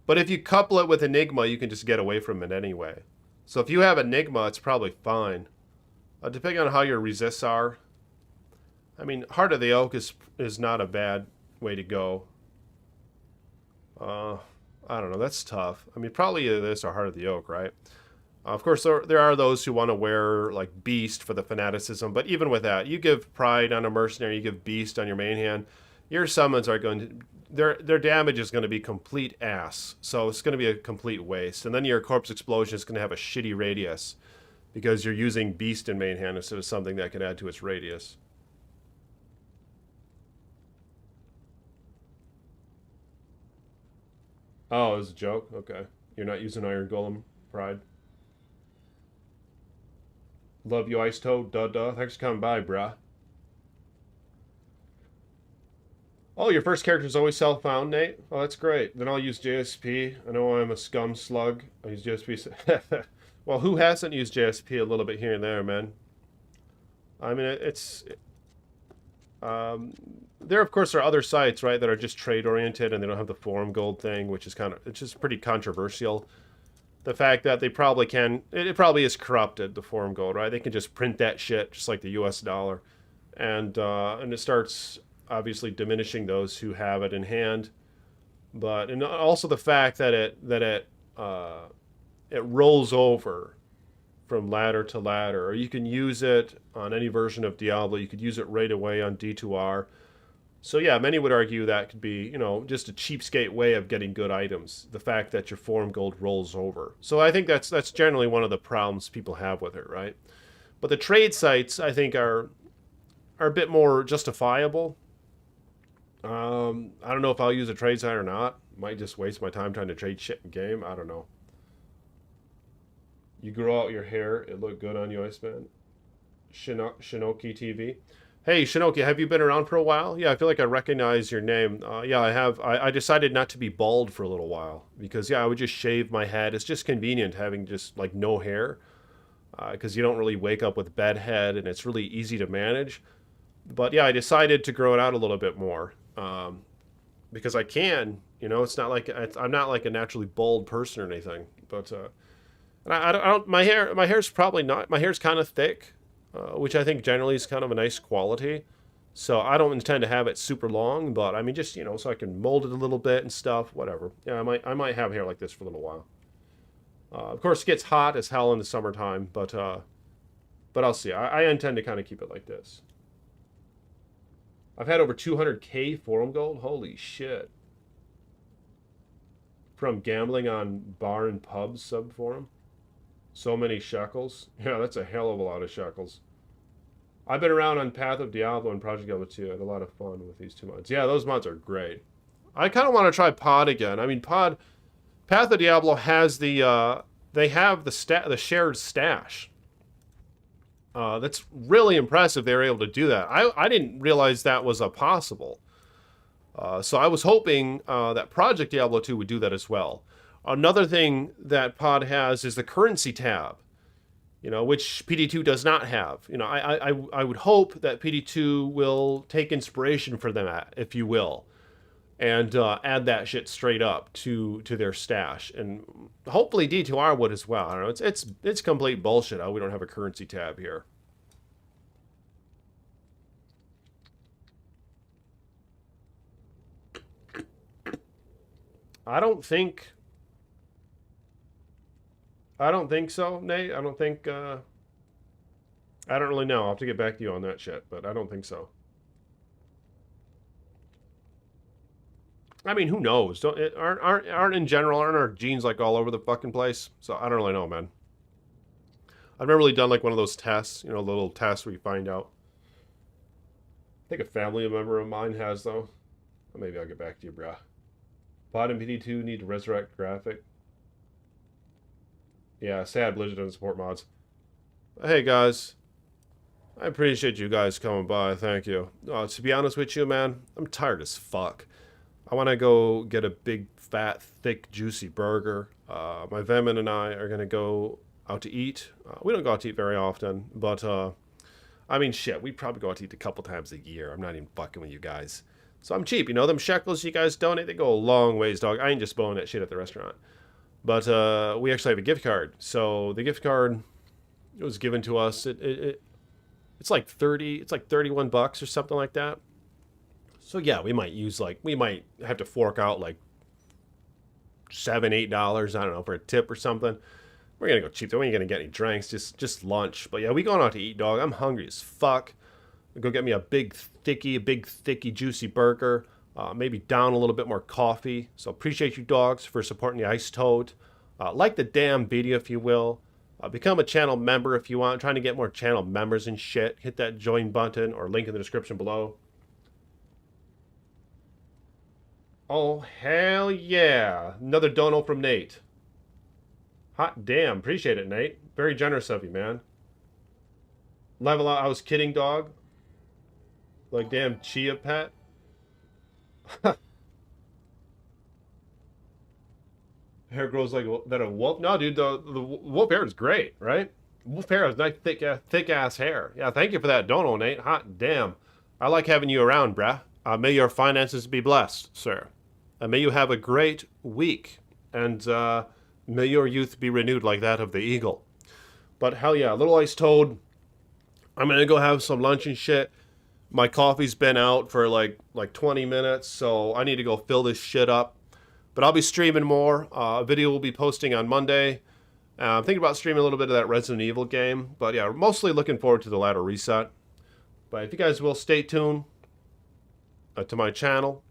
But if you couple it with Enigma, you can just get away from it anyway. So if you have Enigma, it's probably fine. Depending on how your resists are. I mean, Heart of the Oak is not a bad way to go. I don't know. That's tough. I mean, probably this or Heart of the Oak, right? Of course, there are those who want to wear, like, Beast for the fanaticism. But even with that, you give Pride on a Mercenary, you give Beast on your main hand, your summons are going to... Their damage is going to be complete ass. So it's going to be a complete waste. And then your Corpse Explosion is going to have a shitty radius. Because you're using Beast in main hand instead of something that can add to its radius. Oh, it was a joke? Okay. You're not using Iron Golem Pride. Love you, Ice Toad. Duh. Thanks for coming by, bruh. Oh, your first character is always self-found, Nate? Oh, that's great. Then I'll use JSP. I know I'm a scum slug. I use JSP. Well, who hasn't used JSP a little bit here and there, man? I mean, there, of course, are other sites, right, that are just trade-oriented and they don't have the forum gold thing, which is it's just pretty controversial. The fact that they probably it probably is corrupted, the forum gold, right? They can just print that shit just like the US dollar. And it starts, obviously, diminishing those who have it in hand. But, and also the fact that it rolls over from ladder to ladder, or you can use it on any version of Diablo. You could use it right away on D2R. So yeah, many would argue that could be, just a cheapskate way of getting good items. The fact that your forum gold rolls over. So I think that's generally one of the problems people have with it, right? But the trade sites, I think, are a bit more justifiable. I don't know if I'll use a trade site or not. Might just waste my time trying to trade shit in game. I don't know. You grow out your hair. It looked good on you, Iceman. Shinoki TV. Hey, Shinoki, have you been around for a while? Yeah, I feel like I recognize your name. Yeah, I have. I decided not to be bald for a little while. Because, yeah, I would just shave my head. It's just convenient having just, like, no hair. Because you don't really wake up with bed head, and it's really easy to manage. But, yeah, I decided to grow it out a little bit more. Because I can. It's not like... I'm not, like, a naturally bald person or anything. But... I don't. My hair's probably not. My hair's kind of thick, which I think generally is kind of a nice quality. So I don't intend to have it super long, but I mean, just so I can mold it a little bit and stuff. Whatever. Yeah, I might have hair like this for a little while. Of course, it gets hot as hell in the summertime, but I'll see. I intend to kind of keep it like this. I've had over 200K forum gold. Holy shit! From gambling on bar and pub sub forum. So many shekels. Yeah, that's a hell of a lot of shekels. I've been around on Path of Diablo and Project Diablo 2. I had a lot of fun with these two mods. Yeah, those mods are great. I kind of want to try Pod again. I mean, Path of Diablo has they have the shared stash. That's really impressive they were able to do that. I didn't realize that was possible. So I was hoping that Project Diablo 2 would do that as well. Another thing that Pod has is the currency tab, which PD2 does not have. I would hope that PD2 will take inspiration from that, if you will, and add that shit straight up to their stash, and hopefully D2R would as well. I don't know. It's complete bullshit how we don't have a currency tab here. I don't think so, Nate. I don't think, I don't really know. I'll have to get back to you on that shit, but I don't think so. I mean, who knows? Aren't in general, aren't our genes, like, all over the fucking place? So I don't really know, man. I've never really done, like, one of those tests, little tests where you find out. I think a family member of mine has, though. Or maybe I'll get back to you, brah. Pod and PD2 need to resurrect graphic. Yeah, sad Blizzard doesn't support mods. Hey, guys. I appreciate you guys coming by. Thank you. To be honest with you, man, I'm tired as fuck. I want to go get a big fat, thick, juicy burger. My Veman and I are going to go out to eat. We don't go out to eat very often, but I mean, shit, we probably go out to eat a couple times a year. I'm not even fucking with you guys. So I'm cheap. You know, them shekels you guys donate, they go a long ways, dog. I ain't just blowing that shit at the restaurant. But we actually have a gift card. So the gift card, it was given to us. It's like 31 bucks or something like that. So yeah, we might have to fork out like $7-8, I don't know, for a tip or something. We're gonna go cheap though. We ain't gonna get any drinks, just lunch. But yeah, we going out to eat, dog. I'm hungry as fuck. Go get me a big thicky, juicy burger. Maybe down a little bit more coffee. So appreciate you dogs for supporting the Ice Toad. Like the damn video if you will. Become a channel member if you want. I'm trying to get more channel members and shit. Hit that join button or link in the description below. Oh, hell yeah. Another dono from Nate. Hot damn. Appreciate it, Nate. Very generous of you, man. Level out. I was kidding, dog. Like damn chia pet. Hair grows like that of wolf. No, dude, the wolf hair is great, right? Wolf hair has nice thick ass hair. Yeah, thank you for that dono, Nate. Hot damn. I like having you around, bruh. May your finances be blessed, sir. May you have a great week. And may your youth be renewed like that of the eagle. But hell yeah, Little Ice Toad. I'm going to go have some lunch and shit. My coffee's been out for like 20 minutes, so I need to go fill this shit up. But I'll be streaming more. A video will be posting on Monday. I'm thinking about streaming a little bit of that Resident Evil game. But yeah, mostly looking forward to the ladder reset. But if you guys will, stay tuned to my channel.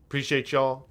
Appreciate y'all.